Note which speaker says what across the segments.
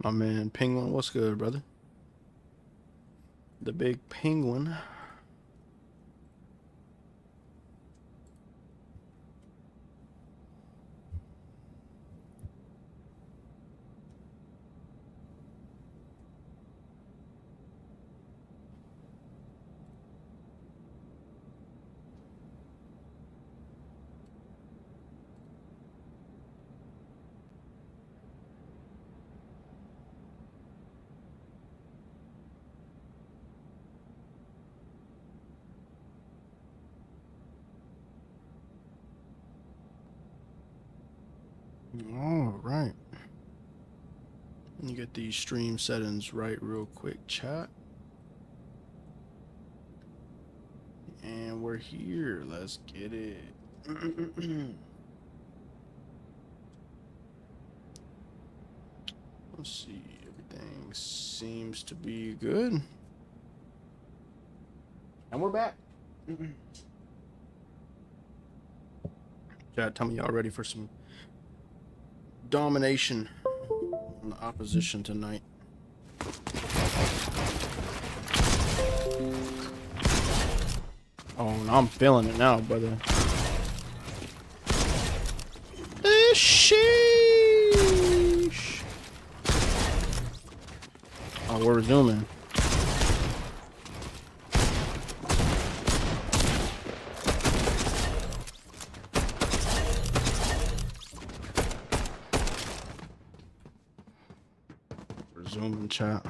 Speaker 1: My man Penguin, what's good, brother? The big penguin. All right. Let me get these stream settings right real quick, chat. And we're here. Let's get it. Let's see. Everything seems to be good. And we're back. Chat, tell me y'all ready for some domination on the opposition tonight. Oh, I'm feeling it now, brother. Sheesh. Oh, we're resuming. Resuming, chat.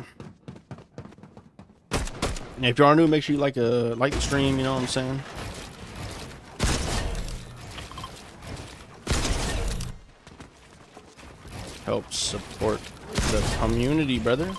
Speaker 1: And if you are new, make sure you like the stream, you know what I'm saying? Help support the community, brother.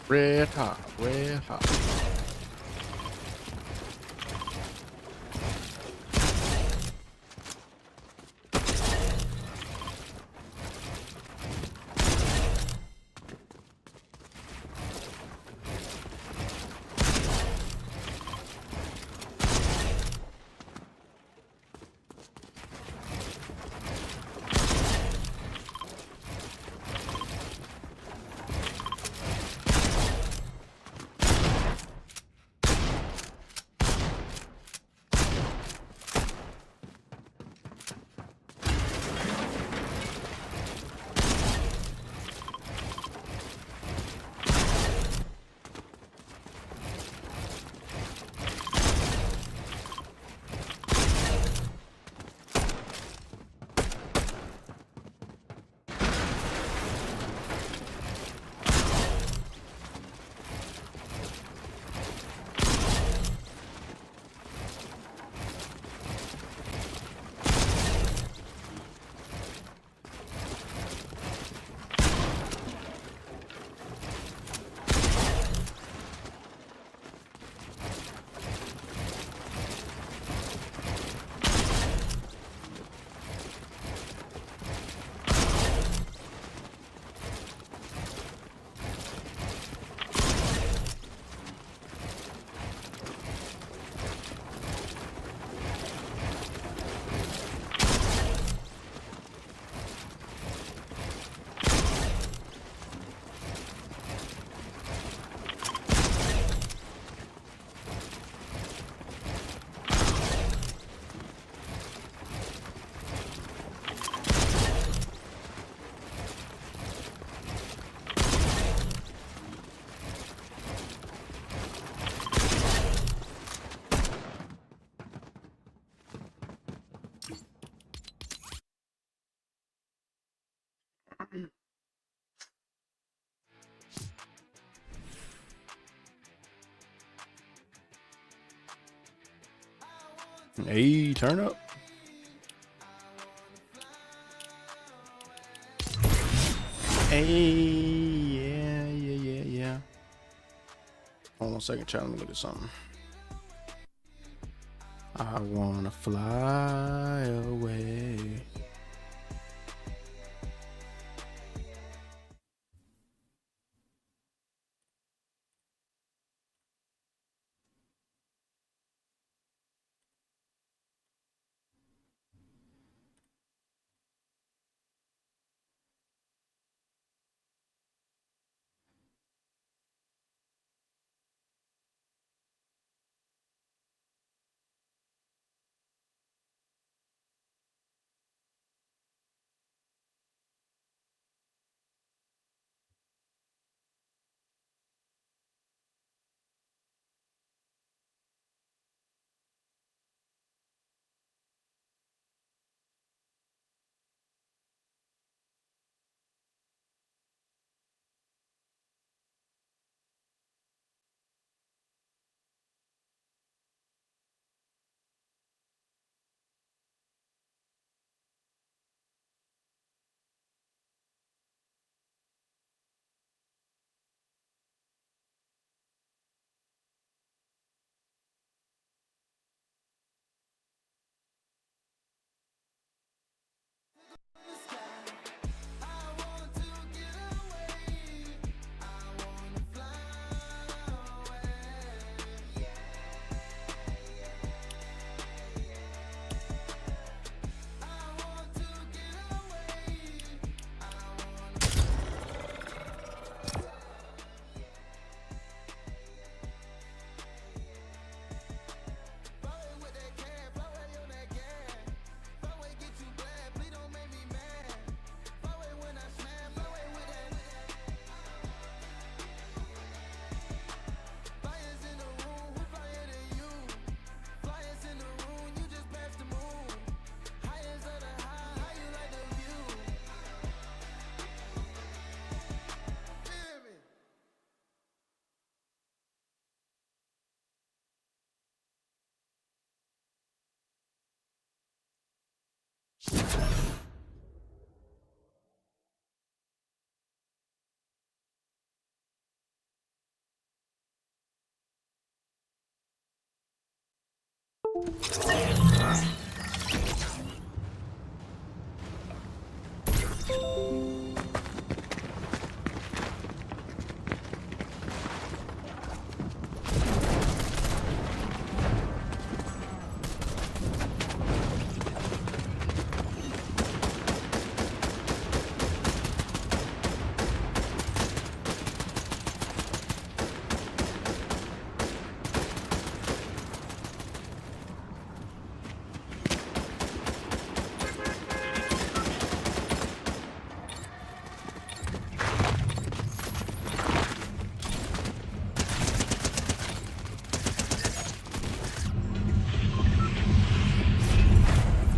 Speaker 1: Red hot, red hot. Hey, turn up. Hey, yeah. Hold on a second, chat. Let me look at something. I wanna fly away.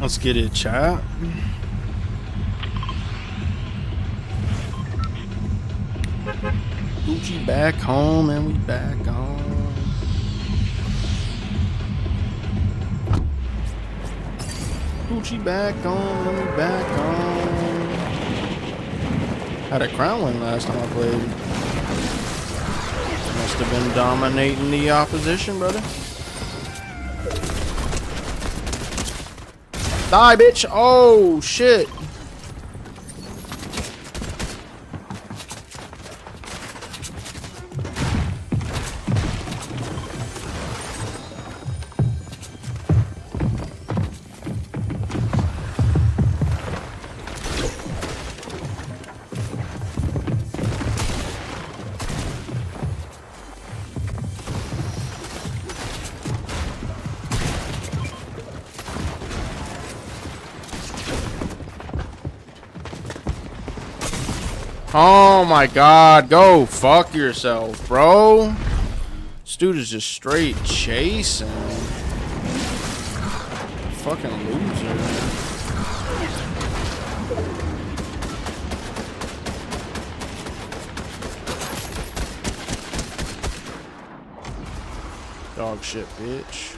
Speaker 1: Let's get it, chat. Gucci back home and we back home. Gucci back home and we back home. Had a crown win last time I played. Must have been dominating the opposition, brother. Die, bitch! Oh, shit! Oh my god, go fuck yourself, bro. This dude is just straight chasing. Fucking loser. Dog shit, bitch.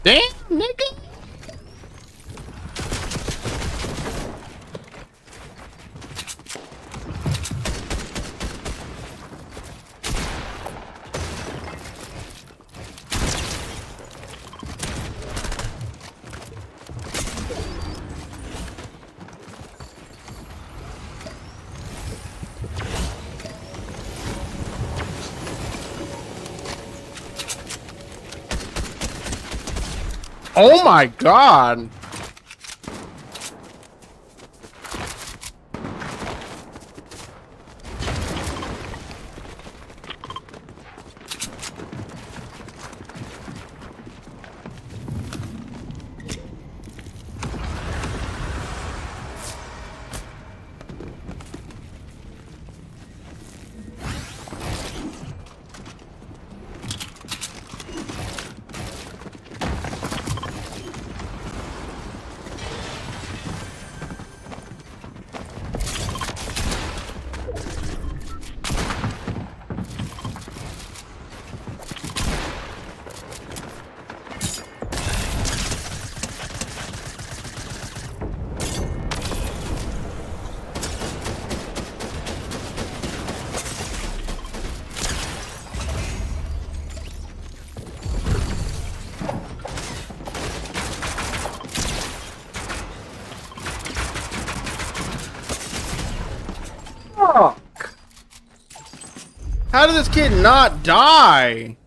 Speaker 1: Damn, nigga. Oh my god. Fuck. How did this kid not die?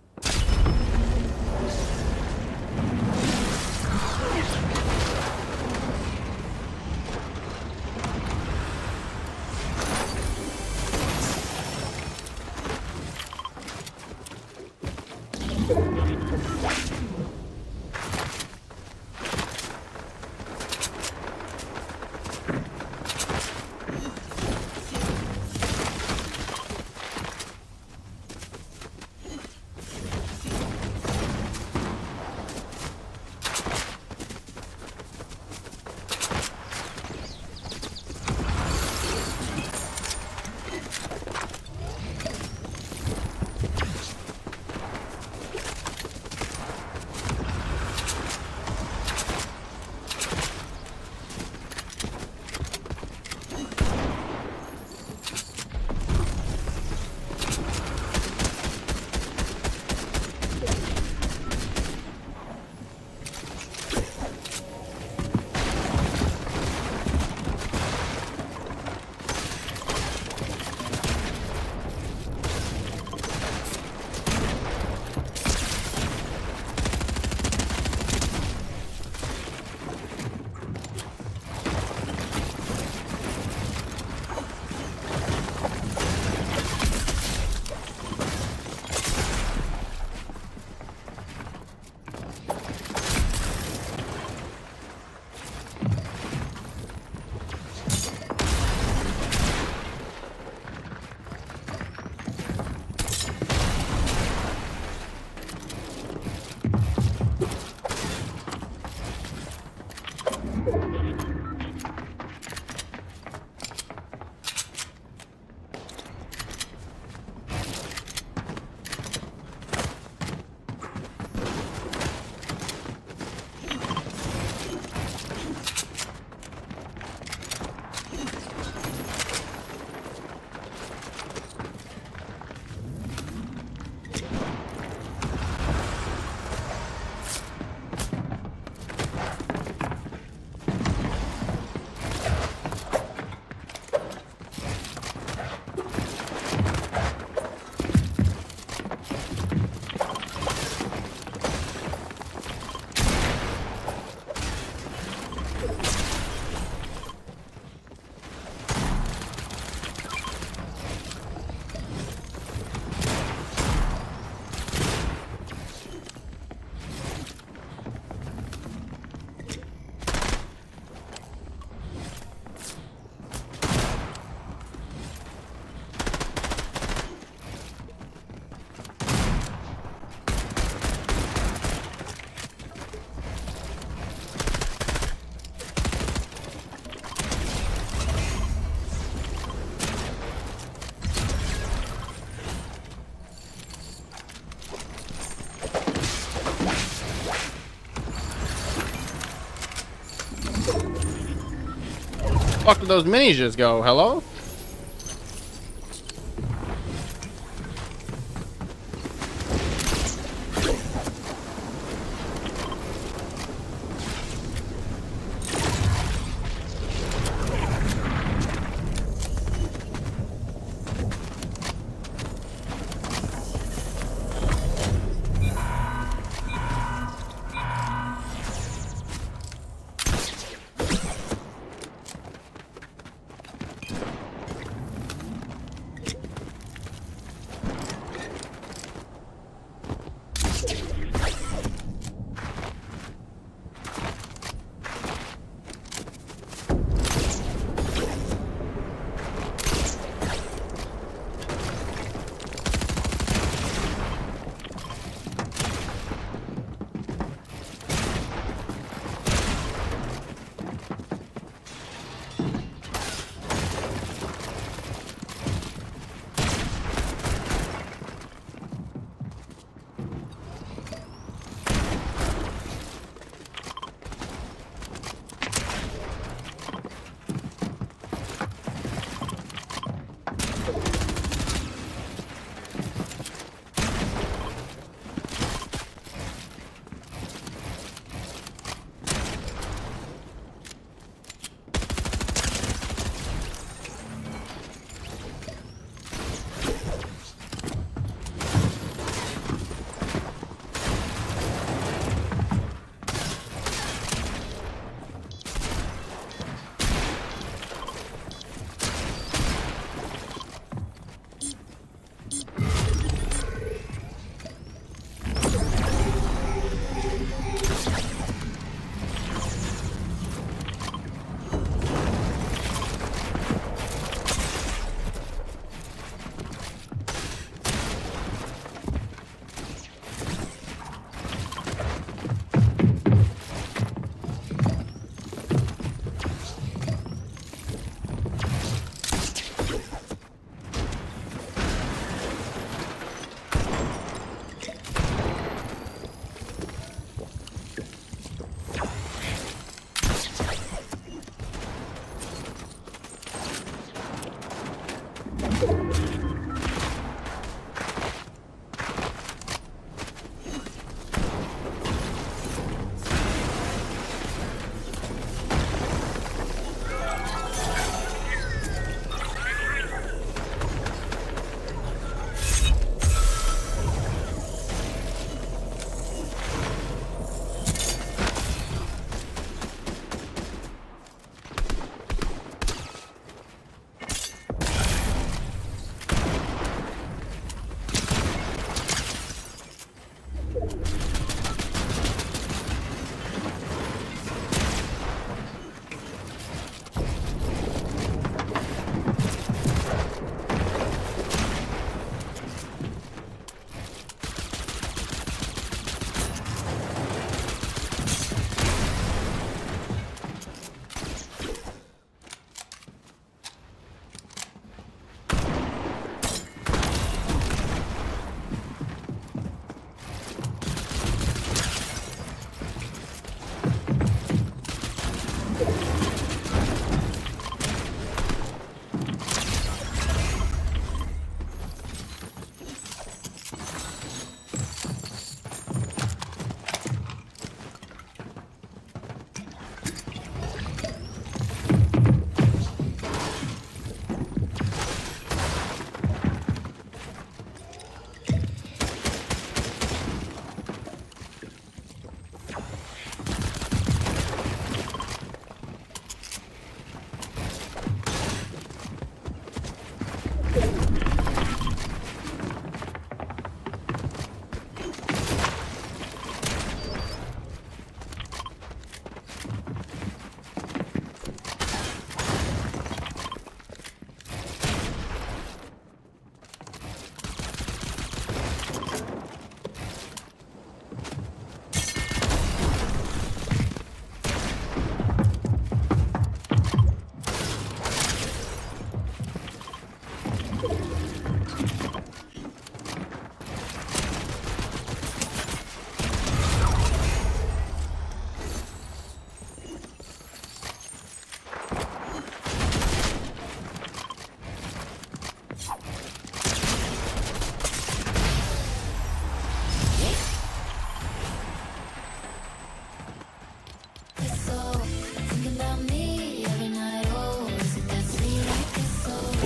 Speaker 1: fuck did those minis just go? Hello?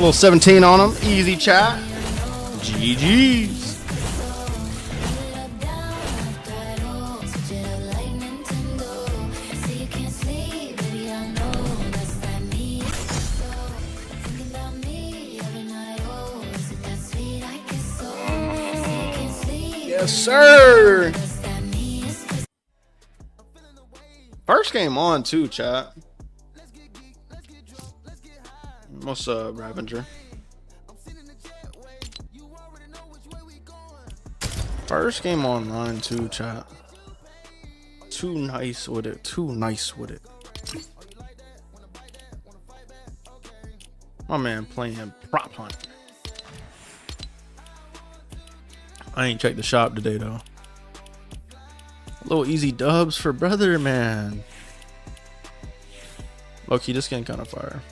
Speaker 1: little 17 on him. Easy chat. GG's. Yes, sir. First game on too, chat. What's up, Ravenger? First game online too, chat. Too nice with it. Too nice with it. My man playing prop hunt. I ain't checked the shop today though. Little easy dubs for brother, man. Low-key, this game kind of fire.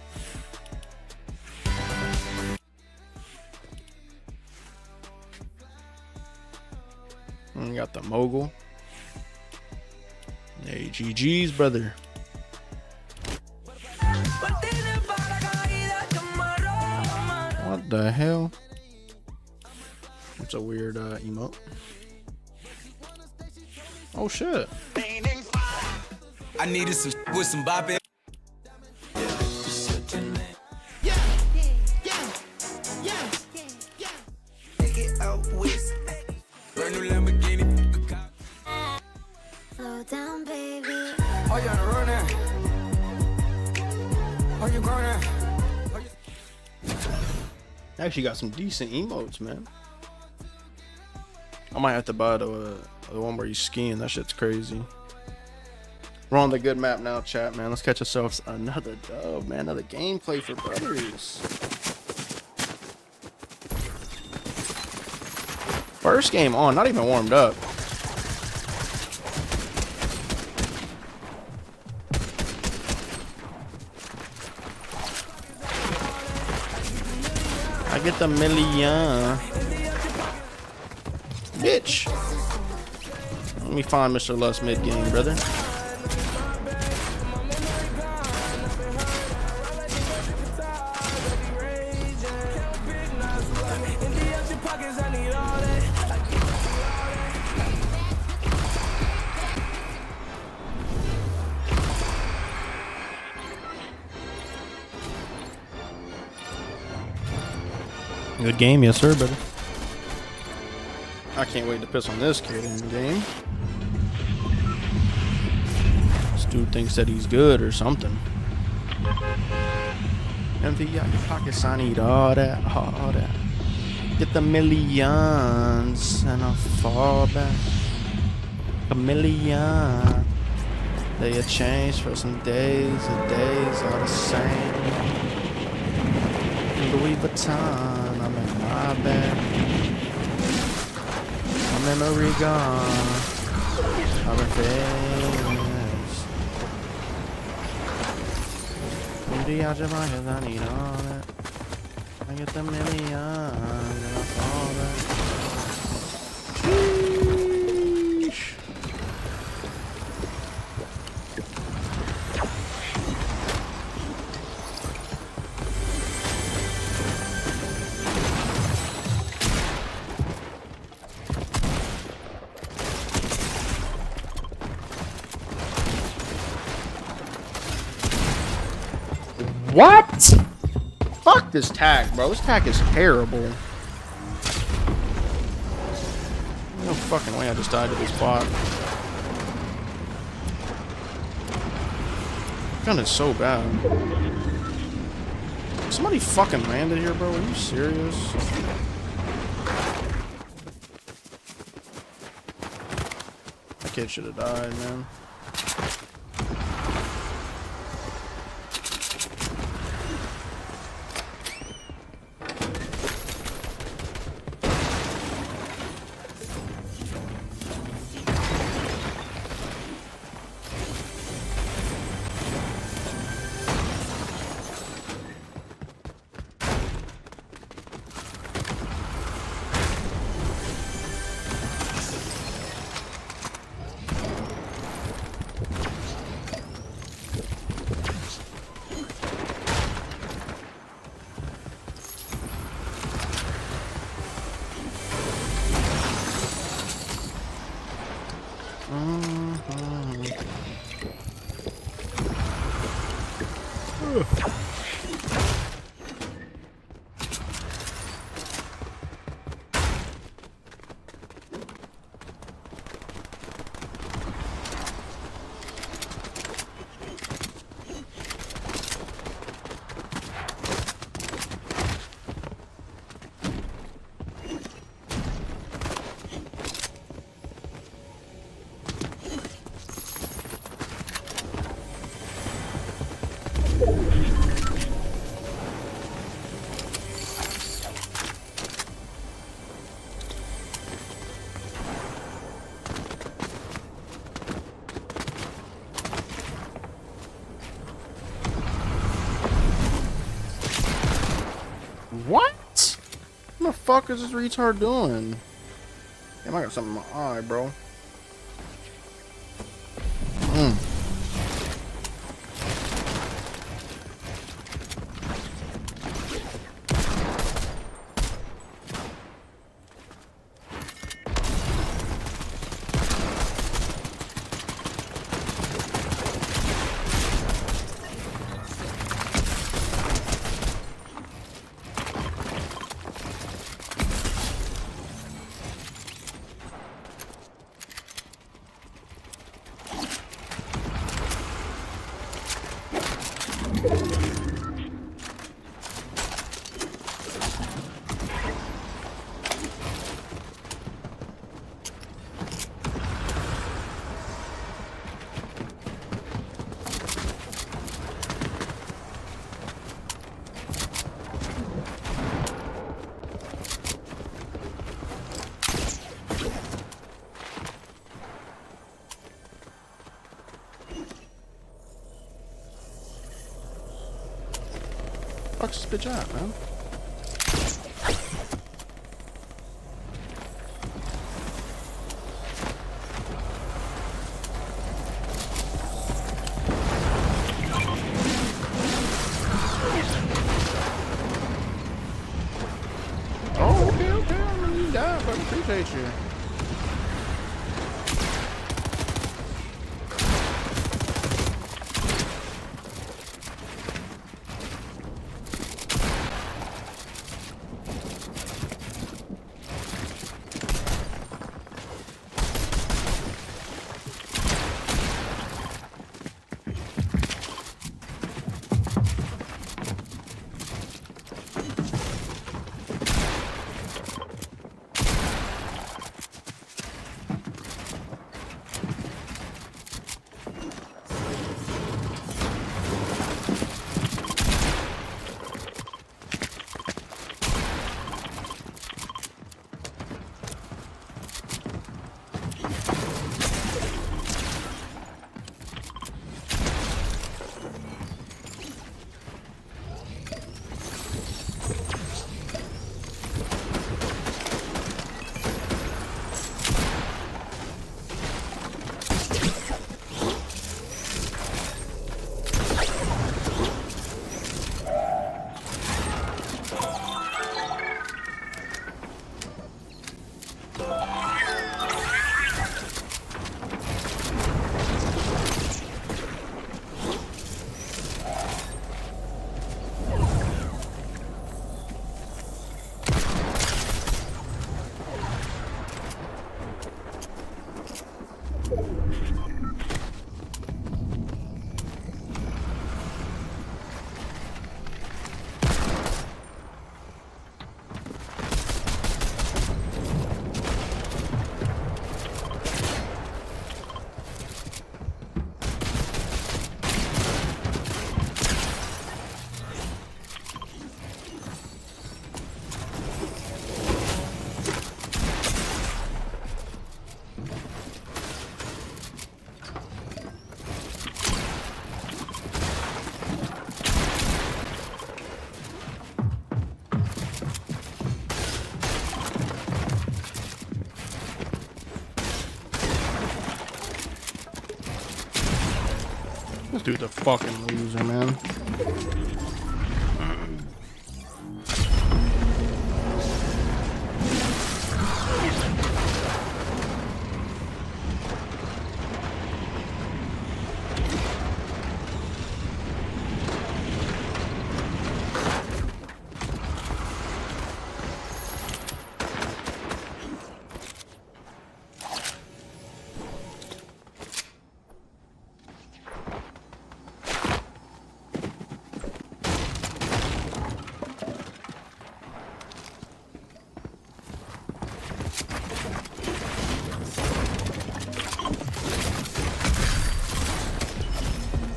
Speaker 1: And we got the mogul. Hey, GG's, brother. What the hell? It's a weird emote. Oh shit.
Speaker 2: I needed some with some bop in.
Speaker 3: Slow down, baby.
Speaker 2: Are you on the road now? Are you going now?
Speaker 1: Actually got some decent emotes, man. I might have to buy the one where you skiing. That shit's crazy. We're on the good map now, chat, man. Let's catch ourselves another dub, man. Another gameplay for brothers. First game on, not even warmed up. I get the million. Bitch. Let me find Mr. Lust mid game, brother. Good game, yes sir, brother. I can't wait to piss on this kid in the game. This dude thinks that he's good or something. Empty out your pockets, I need all that, all that. Get the millions and I'll fall back. A million. They a change for some days, the days are the same. Louis Vuitton, I'm in my bed. My memory gone. I'm in famous. Empty out your pockets, I need all that. I get the millions and I fall back. Sheesh. What? Fuck this tag, bro. This tag is terrible. No fucking way I just died to this bot. Gun is so bad. Somebody fucking landed here, bro. Are you serious? That kid should have died, man. fuck is this retard doing? Damn, I got something in my eye, bro. Fuck's this bitch at, man? Oh, okay, okay. I mean, you died, but I appreciate you. This dude's a fucking loser, man.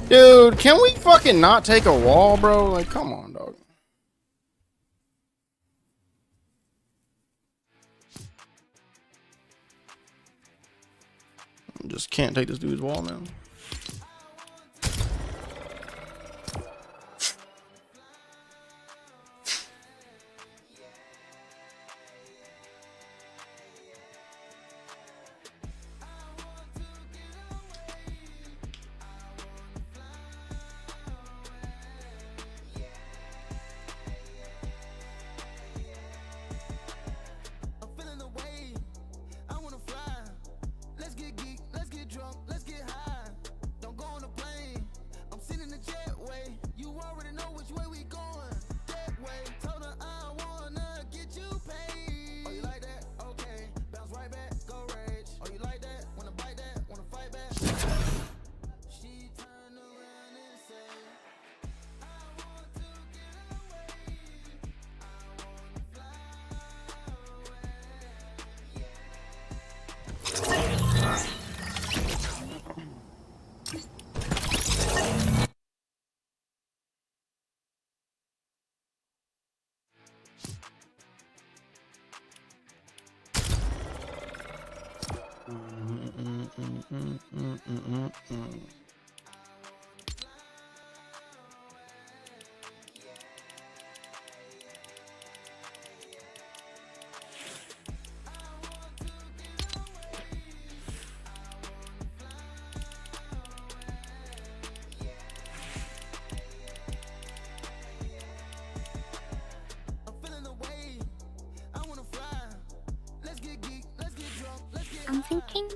Speaker 1: Dude, can we fucking not take a wall, bro? Like, come on, dog. Just can't take this dude's wall now.
Speaker 3: I'm thinking.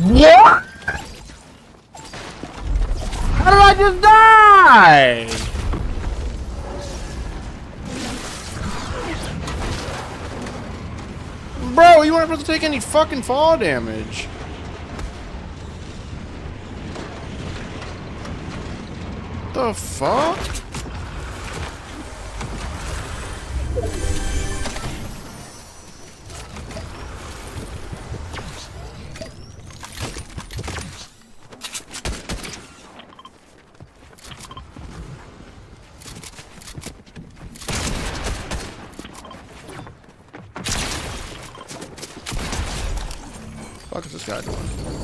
Speaker 1: What? How did I just die? Bro, you weren't supposed to take any fucking fall damage. The fuck? What is this guy doing?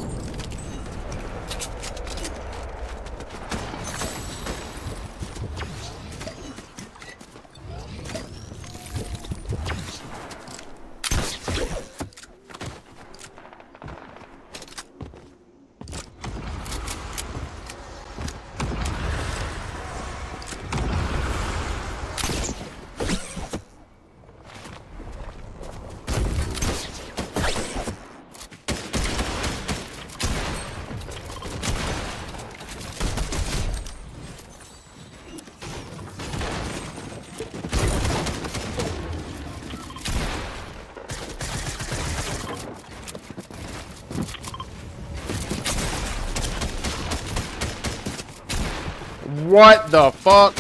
Speaker 1: What the fuck?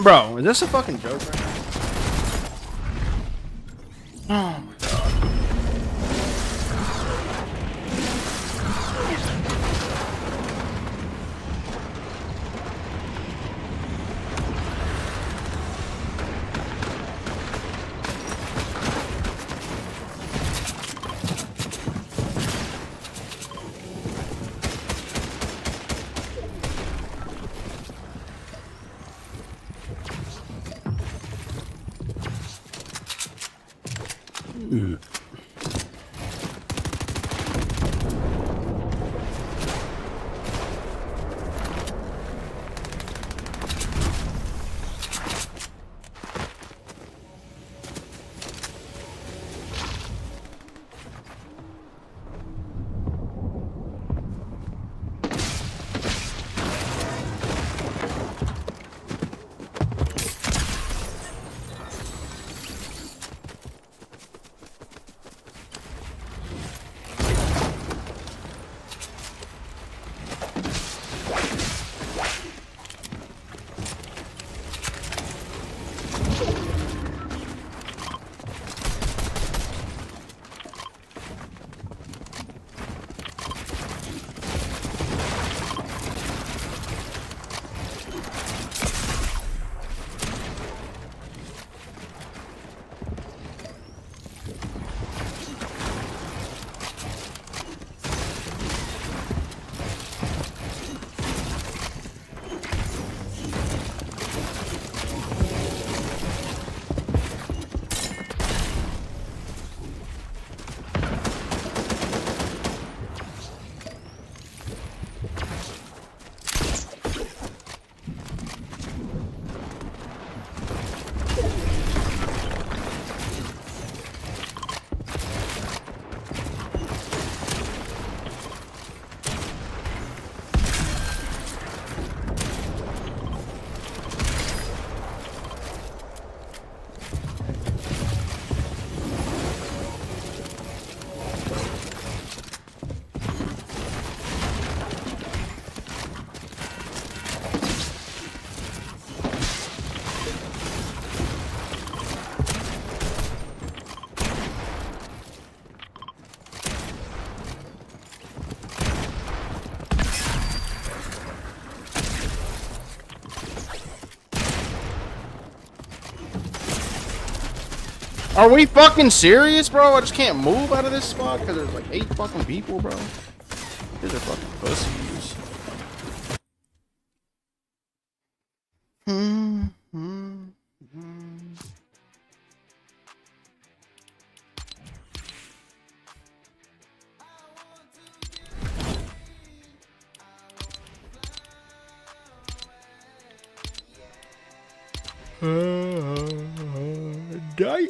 Speaker 1: Bro, is this a fucking joke right now? Oh my god. Are we fucking serious, bro? I just can't move out of this spot because there's like 8 fucking people, bro. These are fucking pussies. Die.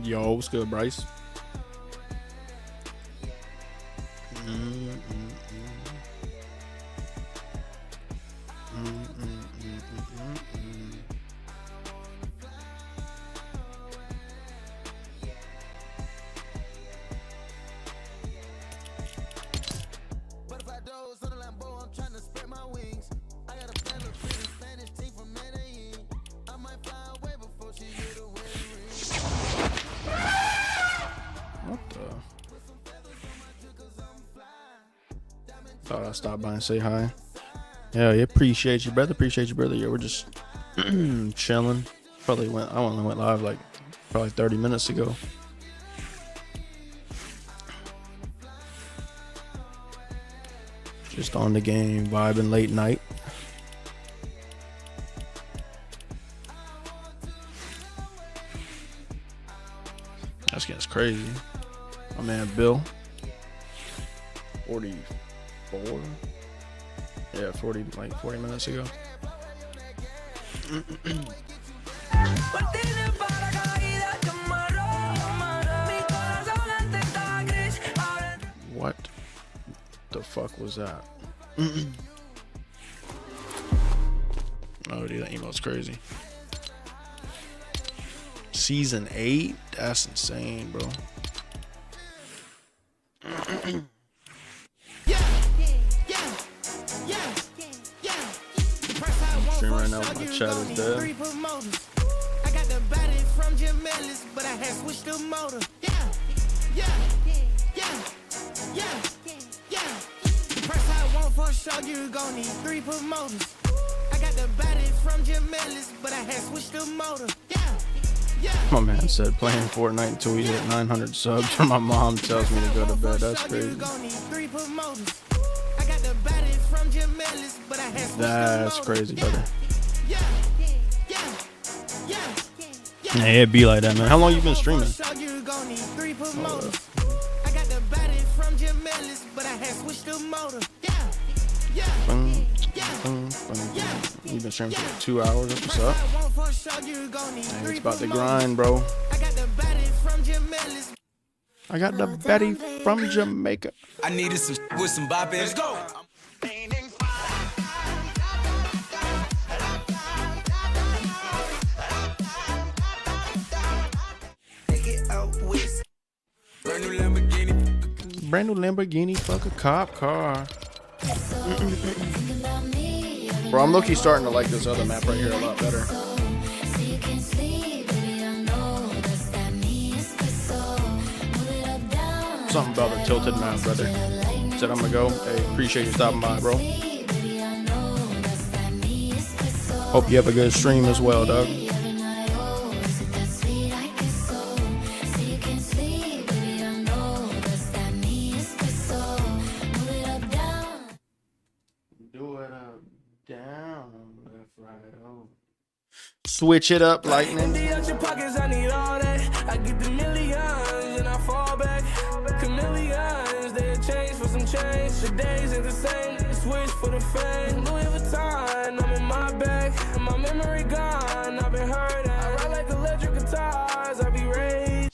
Speaker 1: Yo, what's good, Bryce? Thought I'd stop by and say hi. Yeah, appreciate you, brother. Appreciate you, brother. Yeah, we're just chilling. I only went live like probably 30 minutes ago. Just on the game, vibing late night. That's getting crazy. My man Bill. 44? Yeah, 40 minutes ago. What the fuck was that? Oh, dude, that emote's crazy. Season 8? That's insane, bro. Stream right now, my chat is dead.
Speaker 4: I got the body from Jamelis, but I had switched the motor. First I want for sure you gon' need 3 promoters. I got the body from Jamelis, but I had switched the motor.
Speaker 1: My man said playing Fortnite until we hit 900 subs, or my mom tells me to go to bed. That's crazy. That's crazy, brother. Yeah, it'd be like that, man. How long you been streaming? You've been streaming for like 2 hours. What's up? Dang, it's about to grind, bro. I got the Betty from Jamaica.
Speaker 2: I needed some with some bop in. Let's go.
Speaker 1: Brand new Lamborghini, fuck a cop car. Bro, I'm low-key starting to like this other map right here a lot better. Something about the tilted map, brother. Said I'm gonna go. Hey, appreciate you stopping by, bro. Hope you have a good stream as well, dog. Switch it up, lightning.
Speaker 4: I need all that. I get the millions and I fall back. Chameleons, they change for some change. The days ain't the same. Switch for the fame. Louis Vuitton, I'm in my bag. My memory gone, I've been hurt. I ride like electric guitars, I be raised.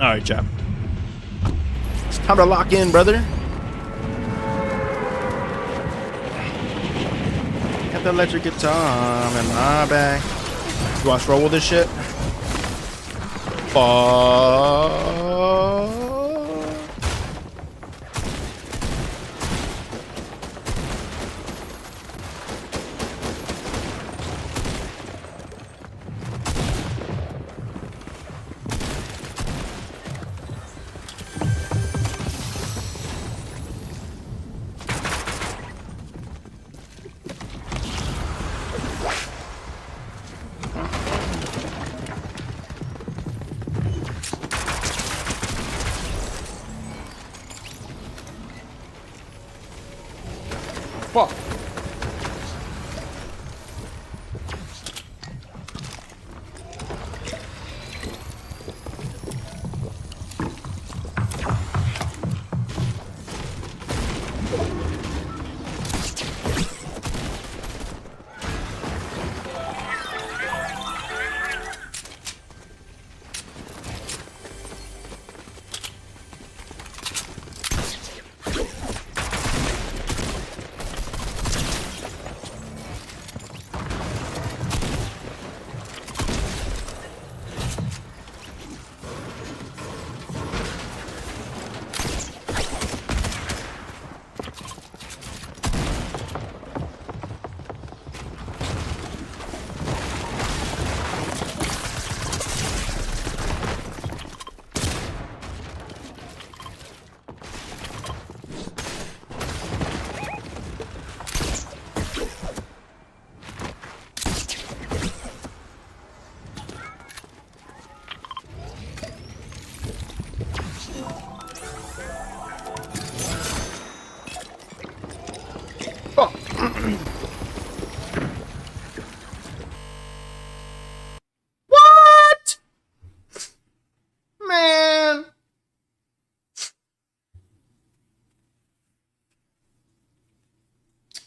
Speaker 1: All right, chap. It's time to lock in, brother. Got the electric guitar in my bag. You want to roll with this shit? Fuck.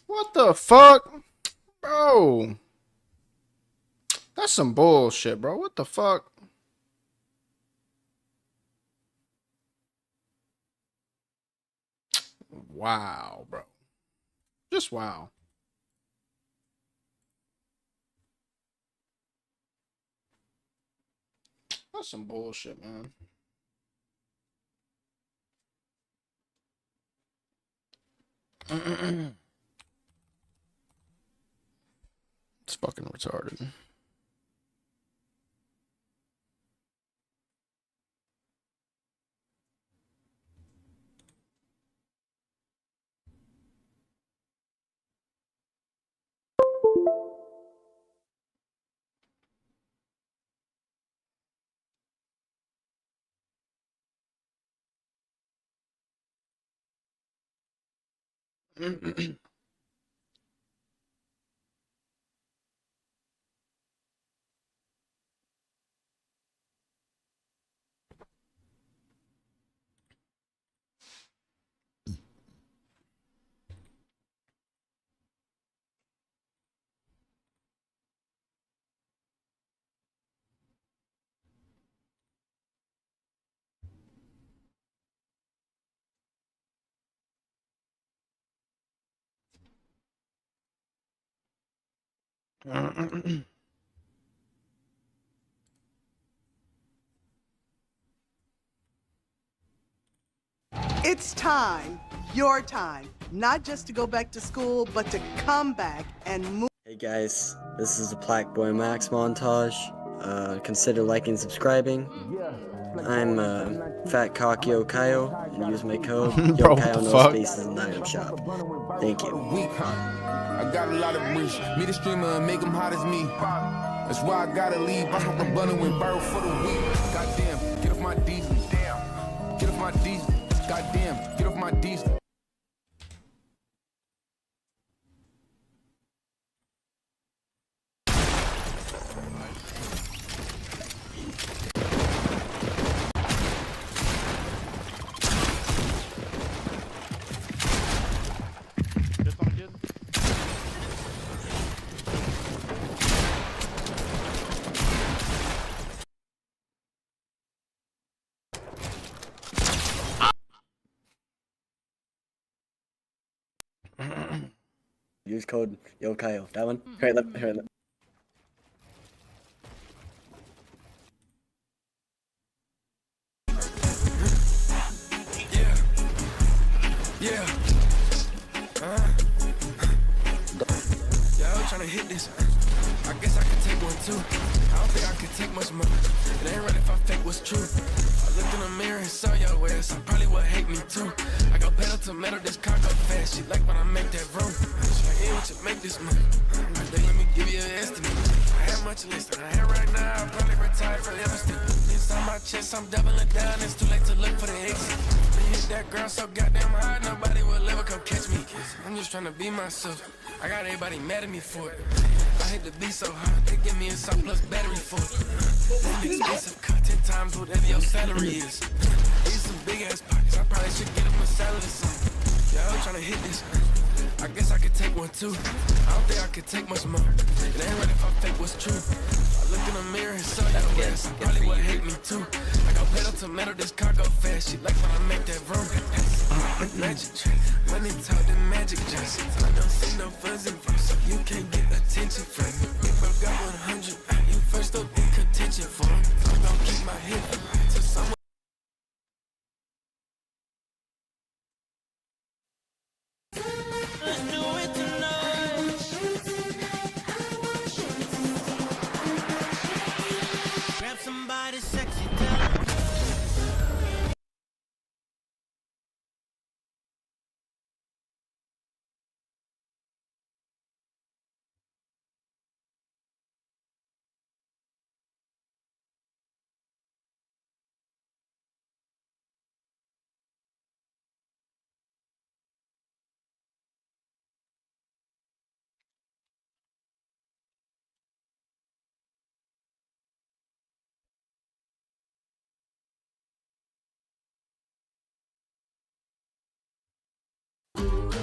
Speaker 1: What the fuck? Bro. That's some bullshit, bro. What the fuck? Wow, bro. Just wow. That's some bullshit, man. It's fucking retarded.
Speaker 5: It's time, your time, not just to go back to school, but to come back and move.
Speaker 6: Hey guys, this is the Black Boy Max montage. Consider liking and subscribing. I'm Fat Cock Yokayo and use my code
Speaker 1: Bro,
Speaker 6: Yokayo
Speaker 1: what the
Speaker 6: no
Speaker 1: fuck?
Speaker 6: spaces in the item shop. Thank you.
Speaker 2: Weak, huh? I got a lot of reach. Me the streamer and make them hot as me. That's why I gotta leave. I smoke a blunt with bird for the week. Goddamn, get off my diesel. Damn, get off my diesel. Goddamn, get off my diesel.
Speaker 6: Use code Yokayo. That one? Right, right.
Speaker 2: Yeah. Y'all tryna hit this. I guess I could take one too. I don't think I could take much more. It ain't right if I fake what's true. I looked in the mirror and saw your ass. I probably would hate me too. I go pedal to metal, this cock up fast. She like when I make that room. She like, hey, what you make this money? I'm like, let me give you an estimate. I have much less than I have right now. I probably retire forever still. Inside my chest, I'm doubling down. It's too late to look for the exit. Hit that girl so goddamn hard, nobody will ever come catch me. I'm just trying to be myself. I got everybody mad at me for it. I hate to be so hard, they give me a surplus battery for it. This expensive content times whatever your salary is. These some big ass pockets, I probably should get them a salad or something. Y'all trying to hit this. I guess I could take one too. I don't think I could take much more. It ain't right if I fake what's true. I looked in the mirror and saw your ass. I probably would hate me too. I got pedal to metal, this car go fast. She like when I make that room. Magic trick, money talk the magic Johnson. I don't see no funds involved, so you can't get attention from me. If I got 100, you first up in contention for me. I'm gonna keep my head up till someone.
Speaker 7: Grab somebody sexy.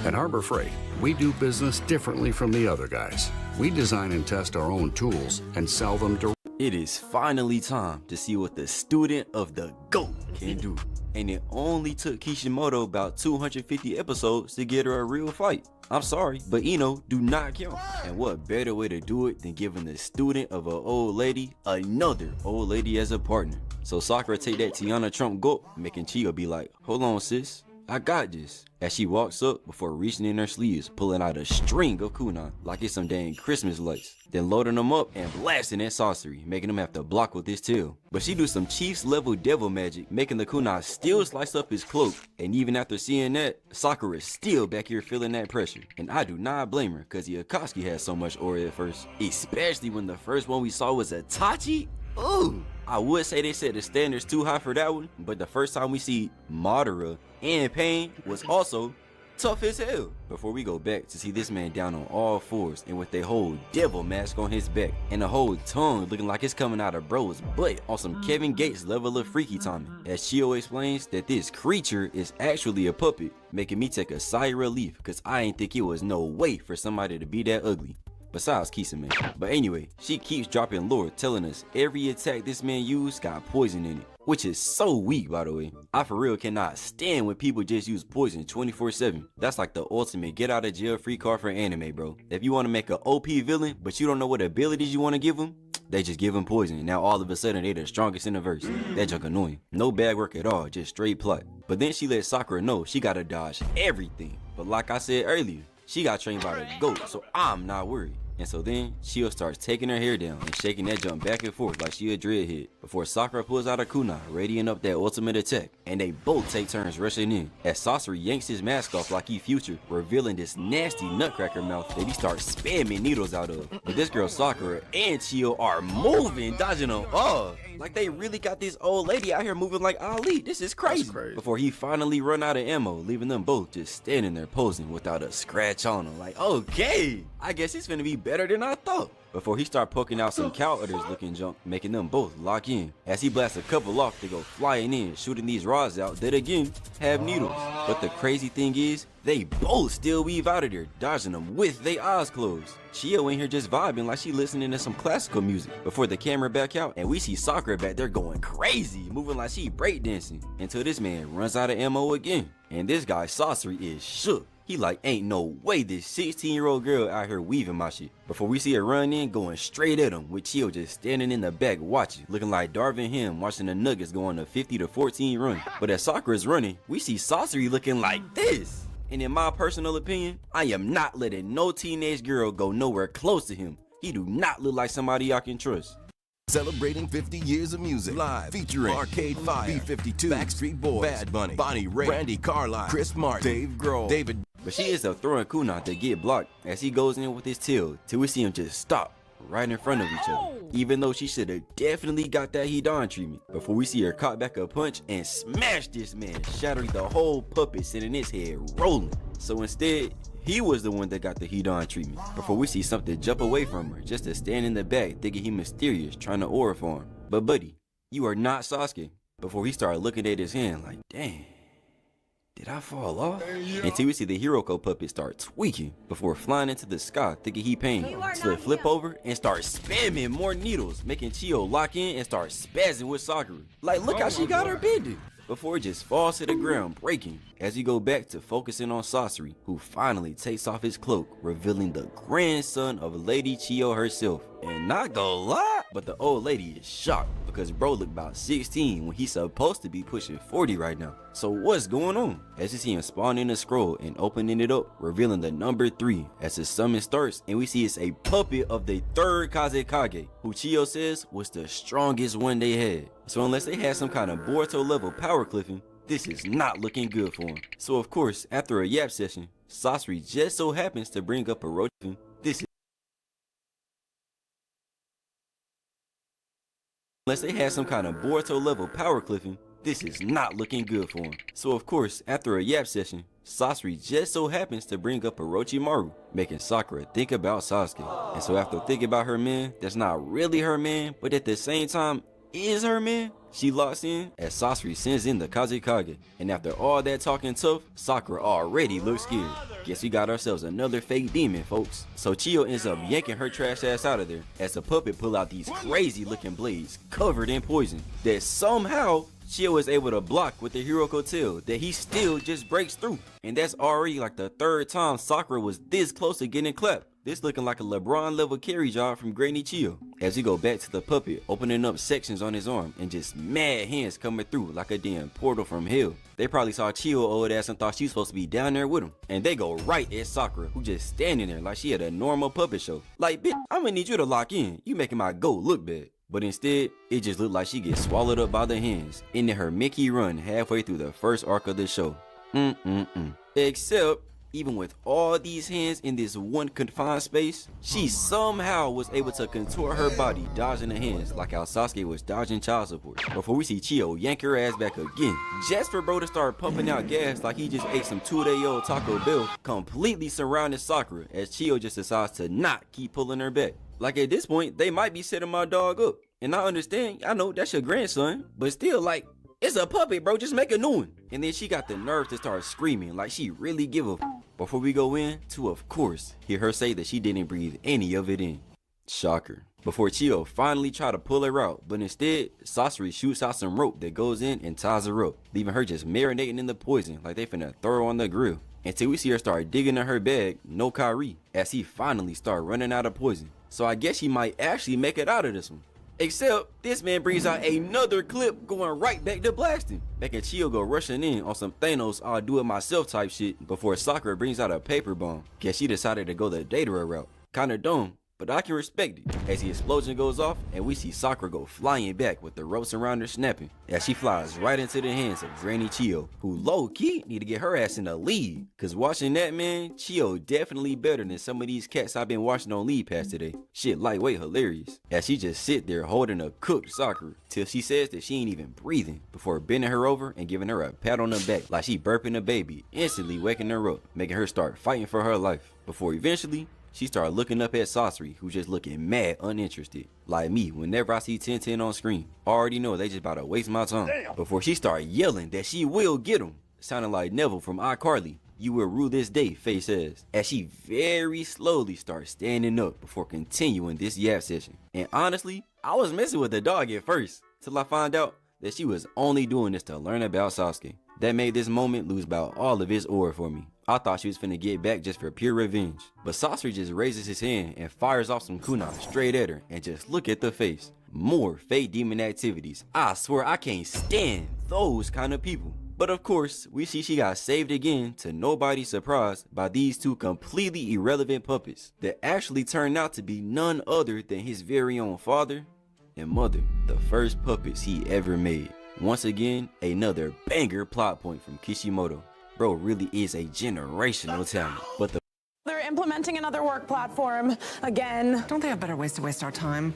Speaker 8: At Harbor Freight, we do business differently from the other guys. We design and test our own tools and sell them directly.
Speaker 9: It is finally time to see what the student of the GOAT can do. And it only took Kishimoto about 250 episodes to get her a real fight. I'm sorry, but Ino do not count. And what better way to do it than giving the student of an old lady another old lady as a partner. So Sakura take that Tiana Trump GOAT, making Chiyo be like, hold on sis, I got this. As she walks up before reaching in her sleeves, pulling out a string of kunai like it's some dang Christmas lights, then loading them up and blasting that sorcery, making them have to block with his tail. But she do some Chiefs level devil magic, making the kunai still slice up his cloak. And even after seeing that, Sakura is still back here feeling that pressure. And I do not blame her, cause the Akatsuki had so much aura at first, especially when the first one we saw was Itachi. Ooh, I would say they set the standards too high for that one, but the first time we see Madara and Pain was also tough as hell. Before we go back to see this man down on all fours and with a whole devil mask on his back and a whole tongue looking like it's coming out of bro's butt on some Kevin Gates level of freaky timing, as Chiyo explains that this creature is actually a puppet, making me take a sigh of relief because I ain't think it was no way for somebody to be that ugly. Besides Kisame. But anyway, she keeps dropping lore telling us every attack this man used got poison in it, which is so weak by the way. I for real cannot stand when people just use poison 24/7. That's like the ultimate get out of jail free card for anime, bro. If you want to make an OP villain but you don't know what abilities you want to give them, they just give him poison and now all of a sudden they the strongest in the verse. That junk annoying. No bad work at all, just straight plot. But then she let Sakura know she gotta dodge everything. But like I said earlier, she got trained by the GOAT, so I'm not worried. And so then Chiyo starts taking her hair down and shaking that jump back and forth like she a dreadhead before Sakura pulls out a kunai, readying up that ultimate attack, and they both take turns rushing in as Sasori yanks his mask off like he Future, revealing this nasty nutcracker mouth that he starts spamming needles out of. But this girl Sakura and Chiyo are moving, dodging them all. Like they really got this old lady out here moving like Ali. This is crazy. Before he finally run out of ammo, leaving them both just standing there posing without a scratch on them. Like, okay, I guess it's gonna be better than I thought. Before he start poking out some cow udders looking junk, making them both lock in. As he blasts a couple off, they go flying in, shooting these rods out that again have needles. But the crazy thing is, they both still weave out of there, dodging them with their eyes closed. Chiyo in here just vibing like she listening to some classical music before the camera back out, and we see Sakura back there going crazy, moving like she breakdancing, until this man runs out of ammo again. And this guy Sasori is shook. He like, ain't no way this 16-year-old girl out here weaving my shit. Before we see her run in, going straight at him, with Chiyo just standing in the back watching, looking like Darvin Ham watching the Nuggets go on a 50-14 run. But as Sakura's running, we see Sasori looking like this. And in my personal opinion, I am not letting no teenage girl go nowhere close to him. He do not look like somebody I can trust.
Speaker 10: Celebrating 50 years of music, live featuring Arcade Fire, B-52, Backstreet Boys, Bad Bunny, Bonnie Raitt, Brandy Carlisle, Chris Martin, Dave Grohl, David.
Speaker 9: But she ends up throwing kunai that get blocked as he goes in with his tail till we see him just stop right in front of each other. Even though she should have definitely got that Hidan treatment. Before we see her caught back a punch and smash this man, shattering the whole puppet, sending his head rolling. So instead, he was the one that got the Hidan treatment. Before we see something jump away from her just to stand in the back thinking he mysterious, trying to aura for him. But buddy, you are not Sasuke. Before he started looking at his hand like, dang, did I fall off? Until we see the Hiroko puppet start tweaking before flying into the sky thinking he Pain. So they flip over and start spamming more needles, making Chiyo lock in and start spazzing with Sakura. Like, look how she got her bended. Before it just falls to the ground, breaking, as we go back to focusing on Sasori, who finally takes off his cloak, revealing the grandson of Lady Chiyo herself. And not gonna lie, but the old lady is shocked because bro look about 16 when he's supposed to be pushing 40 right now. So what's going on? As you see him spawn in a scroll and opening it up, revealing the number 3 as the summon starts, and we see it's a puppet of the third Kazekage, who Chiyo says was the strongest one they had. So unless they had some kind of Boruto level power cliffing, this is not looking good for him. So of course, after a yap session, Sasori just so happens to bring up Orochi. Unless they had some kind of Boruto level power cliffing, this is not looking good for him. So of course, after a yap session, Sasori just so happens to bring up Orochimaru, making Sakura think about Sasuke. And so after thinking about her man, that's not really her man, but at the same time, is her man, she locks in as Sasori sends in the Kazekage. And after all that talking tough, Sakura already looks scared. Guess we got ourselves another fake demon, folks. So Chiyo ends up yanking her trash ass out of there as the puppet pull out these crazy looking blades covered in poison that somehow Chiyo is able to block with the Hiroko tail that he still just breaks through. And that's already like the third time Sakura was this close to getting clapped. This looking like a LeBron level carry job from Granny Chiyo. As we go back to the puppet, opening up sections on his arm and just mad hands coming through like a damn portal from hell. They probably saw Chiyo old ass and thought she was supposed to be down there with him. And they go right at Sakura, who just standing there like she had a normal puppet show. Like, bitch, I'm gonna need you to lock in. You making my goat look bad. But instead, it just looked like she gets swallowed up by the hands, ending her Mickey run halfway through the first arc of the show. Except, even with all these hands in this one confined space, she somehow was able to contort her body, dodging the hands like how Sasuke was dodging child support. Before we see Chiyo yank her ass back again, just for bro to start pumping out gas like he just ate some 2-day-old Taco Bell, completely surrounded Sakura as Chiyo just decides to not keep pulling her back. Like at this point, they might be setting my dog up. And I understand, I know that's your grandson, but still like, it's a puppet, bro, just make a new one. And then she got the nerve to start screaming like she really give a before we go in to, of course, hear her say that she didn't breathe any of it in. Shocker. Before Chiyo finally try to pull her out, but instead, Sasori shoots out some rope that goes in and ties her up, leaving her just marinating in the poison like they finna throw her on the grill. Until we see her start digging in her bag, no Kairi, as he finally start running out of poison. So I guess she might actually make it out of this one. Except, this man brings out another clip going right back to blasting, making Chiyo go rushing in on some Thanos I'll do it myself type shit before Sakura brings out a paper bomb. Guess she decided to go the Datara route. Kinda dumb, but I can respect it. As the explosion goes off and we see Sakura go flying back with the ropes around her snapping, as she flies right into the hands of Granny Chiyo, who low-key need to get her ass in the lead. Cause watching that, man, Chiyo definitely better than some of these cats I've been watching on Lead Pass today. Shit lightweight hilarious. As she just sit there holding a cooked Sakura till she says that she ain't even breathing before bending her over and giving her a pat on the back like she burping a baby, instantly waking her up, making her start fighting for her life. Before eventually, she started looking up at Sasori, who's just looking mad uninterested. Like me, whenever I see 1010 on screen, I already know they just about to waste my time. Damn. Before she started yelling that she will get him, sounding like Neville from iCarly. You will rue this day, Faye says, as she very slowly starts standing up before continuing this yap session. And honestly, I was messing with the dog at first, till I found out that she was only doing this to learn about Sasuke. That made this moment lose about all of its aura for me. I thought she was finna get back just for pure revenge. But Sasori just raises his hand and fires off some kunai straight at her, and just look at the face. More fake demon activities. I swear I can't stand those kind of people. But of course, we see she got saved again to nobody's surprise by these two completely irrelevant puppets that actually turned out to be none other than his very own father and mother, the first puppets he ever made. Once again, another banger plot point from Kishimoto. Bro really is a generational talent, but
Speaker 11: they're implementing another work platform again.
Speaker 12: Don't they have better ways to waste our time?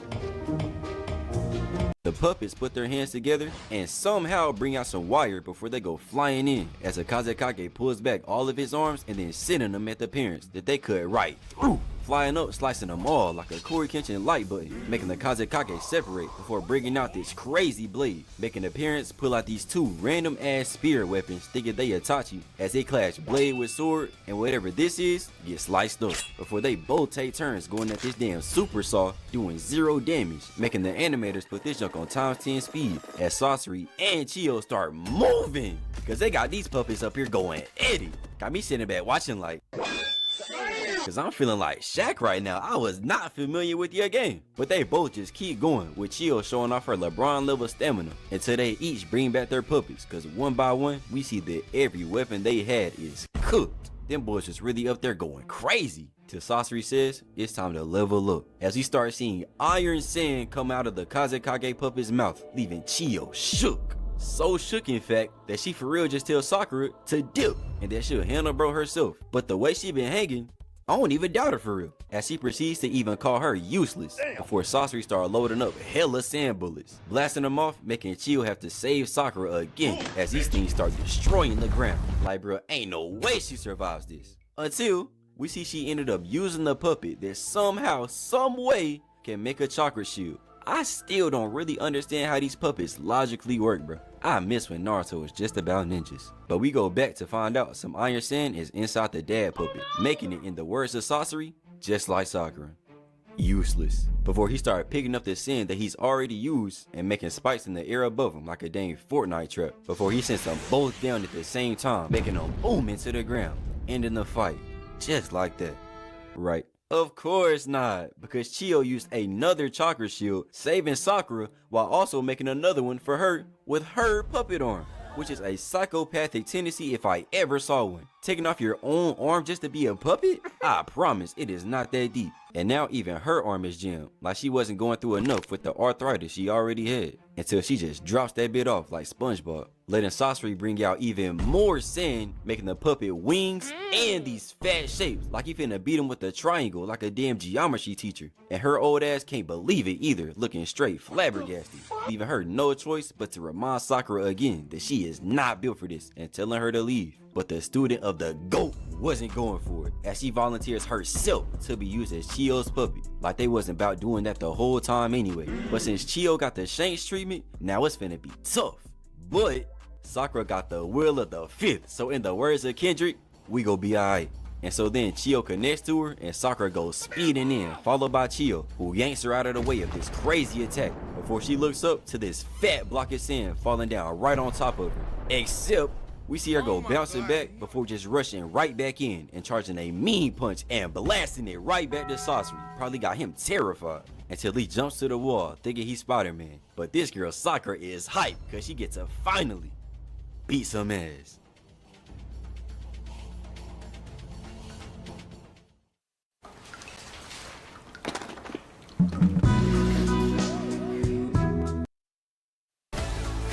Speaker 9: the puppets put their hands together and somehow bring out some wire before they go flying in, as a Kazekage pulls back all of his arms and then sending them at the parents that they cut right through, flying up, slicing them all like a Corey Kenshin light button, making the Kazekage separate before bringing out this crazy blade, making the parents pull out these two random ass spear weapons thinking they Itachi, as they clash blade with sword, and whatever this is gets sliced up before they both take turns going at this damn super saw doing 0 damage, making the animators put this junk on ×10 speed as Sasori and Chiyo start moving because they got these puppets up here going at it. Got me sitting back watching like, cause I'm feeling like Shaq right now. I was not familiar with your game. But they both just keep going, with Chiyo showing off her LeBron level stamina until they each bring back their puppets, cause one by one we see that every weapon they had is cooked. Them boys just really up there going crazy. Till Sasori says it's time to level up, as we start seeing iron sand come out of the Kazekage puppet's mouth, leaving Chiyo shook. So shook in fact that she for real just tells Sakura to dip and that she'll handle bro herself. But the way she been hanging, I don't even doubt her for real, as she proceeds to even call her useless before Sasori started loading up hella sand bullets, blasting them off, making Chiyo have to save Sakura again as these things start destroying the ground. Like bro, ain't no way she survives this. Until we see she ended up using the puppet that somehow, some way can make a chakra shield. I still don't really understand how these puppets logically work, bro. I miss when Naruto was just about ninjas. But we go back to find out some Iron Sand is inside the dad puppet, making it, in the words of Sasori, just like Sakura. Useless. Before he started picking up the sand that he's already used and making spikes in the air above him like a dang Fortnite trap. Before he sends them both down at the same time, making them boom into the ground, ending the fight. Just like that. Right? Of course not, because Chiyo used another chakra shield, saving Sakura while also making another one for her with her puppet arm, which is a psychopathic tendency if I ever saw one. Taking off your own arm just to be a puppet? I promise it is not that deep. And now even her arm is jammed, like she wasn't going through enough with the arthritis she already had, until she just drops that bit off like SpongeBob, letting Sasori bring out even more sand, making the puppet wings and these fat shapes, like he finna beat him with a triangle like a damn geometry teacher. And her old ass can't believe it either, looking straight flabbergasted, leaving her no choice but to remind Sakura again that she is not built for this and telling her to leave. But the student of the GOAT wasn't going for it, as she volunteers herself to be used as Chiyo's puppet, like they wasn't about doing that the whole time anyway. But since Chiyo got the Shanks treatment, now it's finna be tough. But Sakura got the will of the fifth, so in the words of Kendrick, we gon' be alright. And so then Chiyo connects to her and Sakura goes speeding in, followed by Chiyo, who yanks her out of the way of this crazy attack before she looks up to this fat block of sand falling down right on top of her. Except we see her go bouncing back before just rushing right back in and charging a mean punch and blasting it right back to Sasori. Probably got him terrified until he jumps to the wall thinking he's Spider-Man. But this girl Sakura is hyped because she gets to finally beat some ass.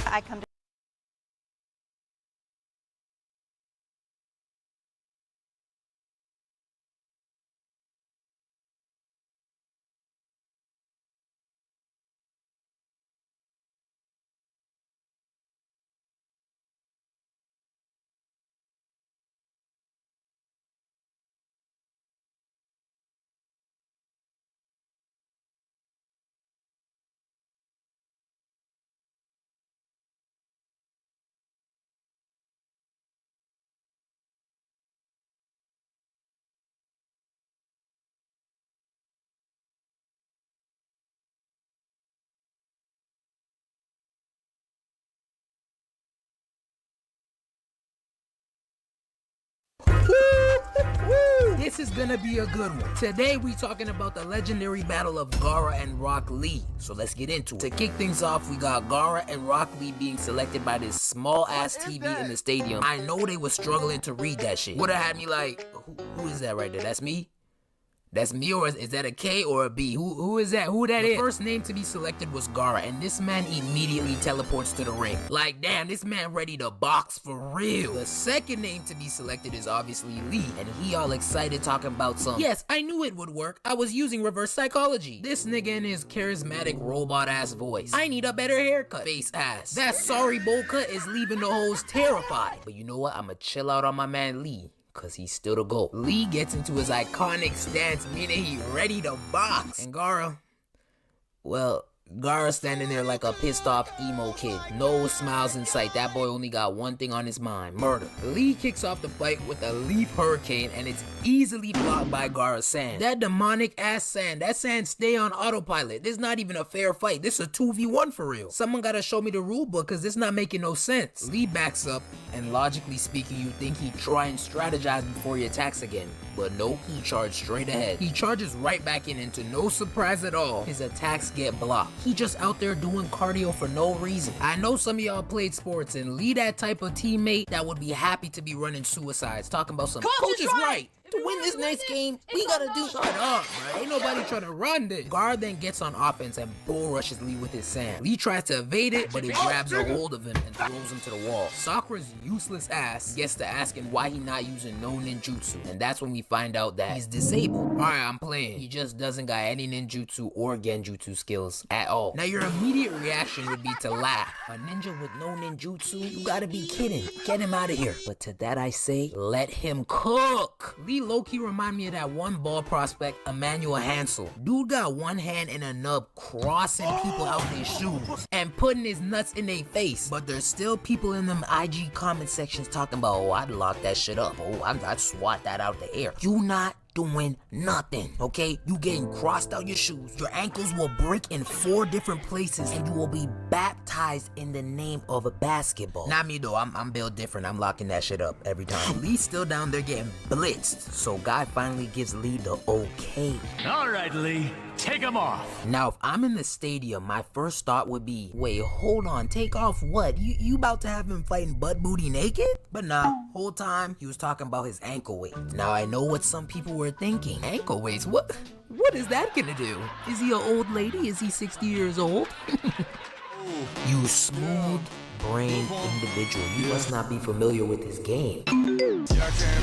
Speaker 13: I come to
Speaker 14: This is gonna be a good one. Today we talking about the legendary battle of Gaara and Rock Lee. So let's get into it. To kick things off, we got Gaara and Rock Lee being selected by this small ass TV in the stadium. I know they was struggling to read that shit. Would have had me like, who is that right there? That's me? That's me, or is that a K or a B? Who is that? Who that is? The first name to be selected was Gaara, and this man immediately teleports to the ring. Like, damn, this man ready to box for real. The second name to be selected is obviously Lee, and he all excited talking about some, yes, I knew it would work. I was using reverse psychology. This nigga in his charismatic robot-ass voice. I need a better haircut. Face ass. That sorry bowl cut is leaving the hoes terrified. But you know what? I'ma chill out on my man Lee, cause he's still the GOAT. Lee gets into his iconic stance, meaning he ready to box. And Gaara, well, Gaara standing there like a pissed off emo kid. No smiles in sight. That boy only got one thing on his mind: murder. Lee kicks off the fight with a leaf hurricane, and it's easily blocked by Gaara's sand. That demonic ass sand. That sand stay on autopilot. This is not even a fair fight. This is a 2v1 for real. Someone gotta show me the rule book, cause this not making no sense. Lee backs up, and logically speaking, you think he'd try and strategize before he attacks again. But nope, he charged straight ahead. He charges right back in, and to no surprise at all, his attacks get blocked. He just out there doing cardio for no reason. I know some of y'all played sports, and Lee that type of teammate that would be happy to be running suicides, talking about some coach is right. To win this next game, we gotta do. Shut up, man. Ain't nobody trying to run this. Gaara then gets on offense and bull rushes Lee with his sand. Lee tries to evade it, but it grabs a hold of him and throws him to the wall. Sakura's useless ass gets to asking why he not using no ninjutsu, and that's when we find out that he's disabled. Alright, I'm playing. He just doesn't got any ninjutsu or genjutsu skills at all. Now your immediate reaction would be to laugh. A ninja with no ninjutsu? You gotta be kidding. Get him out of here. But to that I say, let him cook. Lee low-key remind me of that one ball prospect, Emmanuel Hansel. Dude got one hand in a nub crossing people out their shoes and putting his nuts in their face. But there's still people in them IG comment sections talking about, oh, I'd lock that shit up. Oh, I'd swat that out the air. You not doing nothing, okay? You getting crossed out your shoes. Your ankles will break in 4 different places and you will be baptized in the name of a basketball. Not me though, I'm built different. I'm locking that shit up every time. Lee's still down there getting blitzed, so Guy finally gives Lee the okay.
Speaker 13: All right, Lee, take him off.
Speaker 14: Now, if I'm in the stadium, my first thought would be, wait, hold on, take off what? You about to have him fighting butt booty naked? But nah, whole time he was talking about his ankle weight. Now I know what some people were thinking. Ankle weights? What is that gonna do? Is he an old lady? Is he 60 years old? You smooth brain individual, you must not be familiar with this game.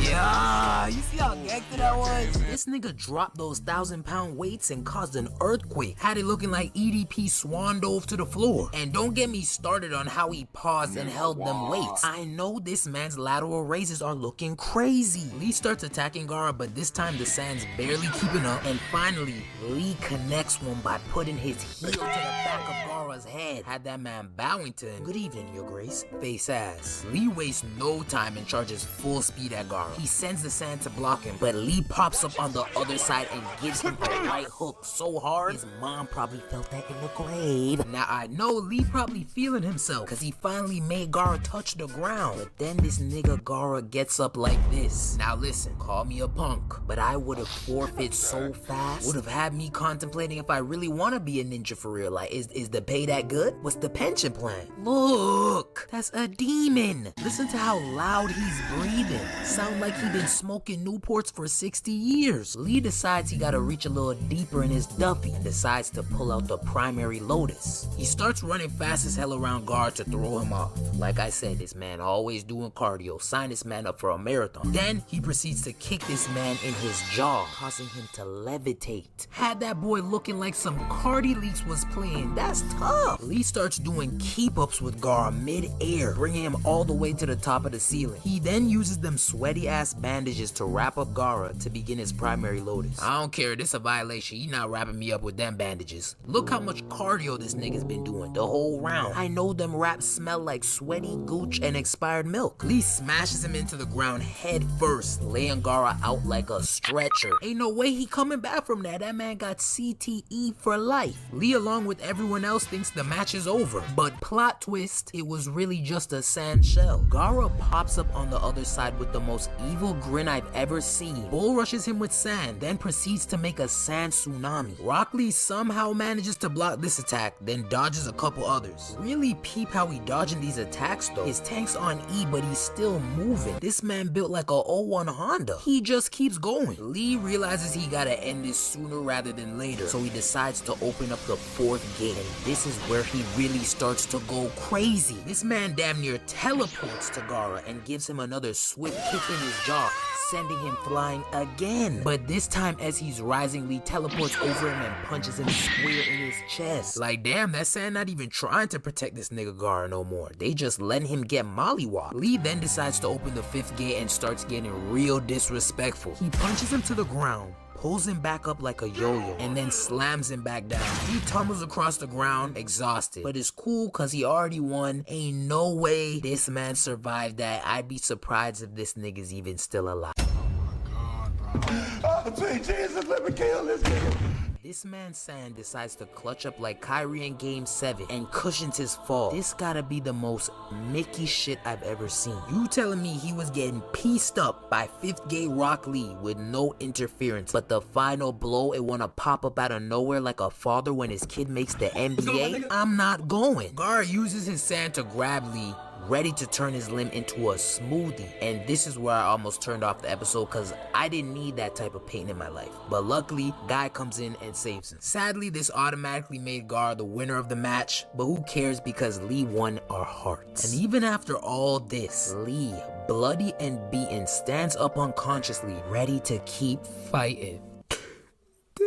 Speaker 14: Yeah, you see how gangster that was? This nigga dropped those 1,000-pound weights and caused an earthquake. Had it looking like EDP swan dove to the floor. And don't get me started on how he paused and held them weights. I know this man's lateral raises are looking crazy. Lee starts attacking Gara, but this time the Sand's barely keeping up. And finally, Lee connects one by putting his heel to the back of Gara's head. Had that man bowing to him. Good evening, Your Grace. Face ass. Lee wastes no time and charges full speed at Gara. He sends the Sand to block him, but Lee pops up on the other side and gives him a right hook so hard, his mom probably felt that in the grave. Now I know Lee probably feeling himself, cause he finally made Gara touch the ground. But then this nigga Gara gets up like this. Now listen, call me a punk, but I would've forfeit so fast, would've had me contemplating if I really wanna be a ninja for real. Like, is the pay that good? What's the pension plan? Look, that's a demon. Listen to how loud he's breathing. Sound like he been smoking Newports for 60 years. Lee decides he gotta reach a little deeper in his Duffy and decides to pull out the primary Lotus. He starts running fast as hell around Gar to throw him off. Like I said, this man always doing cardio. Sign this man up for a marathon. Then he proceeds to kick this man in his jaw, causing him to levitate. Had that boy looking like some Cardi Leaks was playing. That's tough. Lee starts doing keep-ups with Gar mid-air, bringing him all the way to the top of the ceiling. He then uses them sweaty ass bandages to wrap up Gara to begin his primary Lotus. I don't care, this a violation. He not wrapping me up with them bandages. Look how much cardio this nigga's been doing the whole round. I know them wraps smell like sweaty gooch and expired milk. Lee smashes him into the ground head first, laying Gara out like a stretcher. Ain't no way he coming back from that. That man got CTE for life. Lee, along with everyone else, thinks the match is over. But plot twist, it was really just a sand shell. Gara pops up on the other side with the most evil grin I've ever seen. Bull rushes him with sand, then proceeds to make a sand tsunami. Rock Lee somehow manages to block this attack, then dodges a couple others. Really peep how he dodging these attacks though. His tank's on E, but he's still moving. This man built like a 01 Honda. He just keeps going. Lee realizes he gotta end this sooner rather than later, so he decides to open up the 4th gate, and this is where he really starts to go crazy. This man damn near teleports to Gara and gives him another swift kick in his jaw, sending him flying again. But this time as he's rising, Lee teleports over him and punches him square in his chest. Like damn, that Sand not even trying to protect this nigga Gara no more. They just letting him get mollywopped. Lee then decides to open the 5th gate and starts getting real disrespectful. He punches him to the ground, pulls him back up like a yo-yo, and then slams him back down. He tumbles across the ground, exhausted. But it's cool cause he already won. Ain't no way this man survived that. I'd be surprised if this nigga's even still alive.
Speaker 15: Oh, sweet Jesus, let me kill this nigga.
Speaker 14: This man Sand decides to clutch up like Kyrie in Game 7 and cushions his fall. This gotta be the most Mickey shit I've ever seen. You telling me he was getting pieced up by 5th gate Rock Lee with no interference, but the final blow it wanna pop up out of nowhere like a father when his kid makes the NBA? I'm not going. Gar uses his Sand to grab Lee, ready to turn his limb into a smoothie. And this is where I almost turned off the episode because I didn't need that type of pain in my life. But luckily, Guy comes in and saves him. Sadly, this automatically made Gar the winner of the match, but who cares because Lee won our hearts. And even after all this, Lee, bloody and beaten, stands up unconsciously, ready to keep fighting. He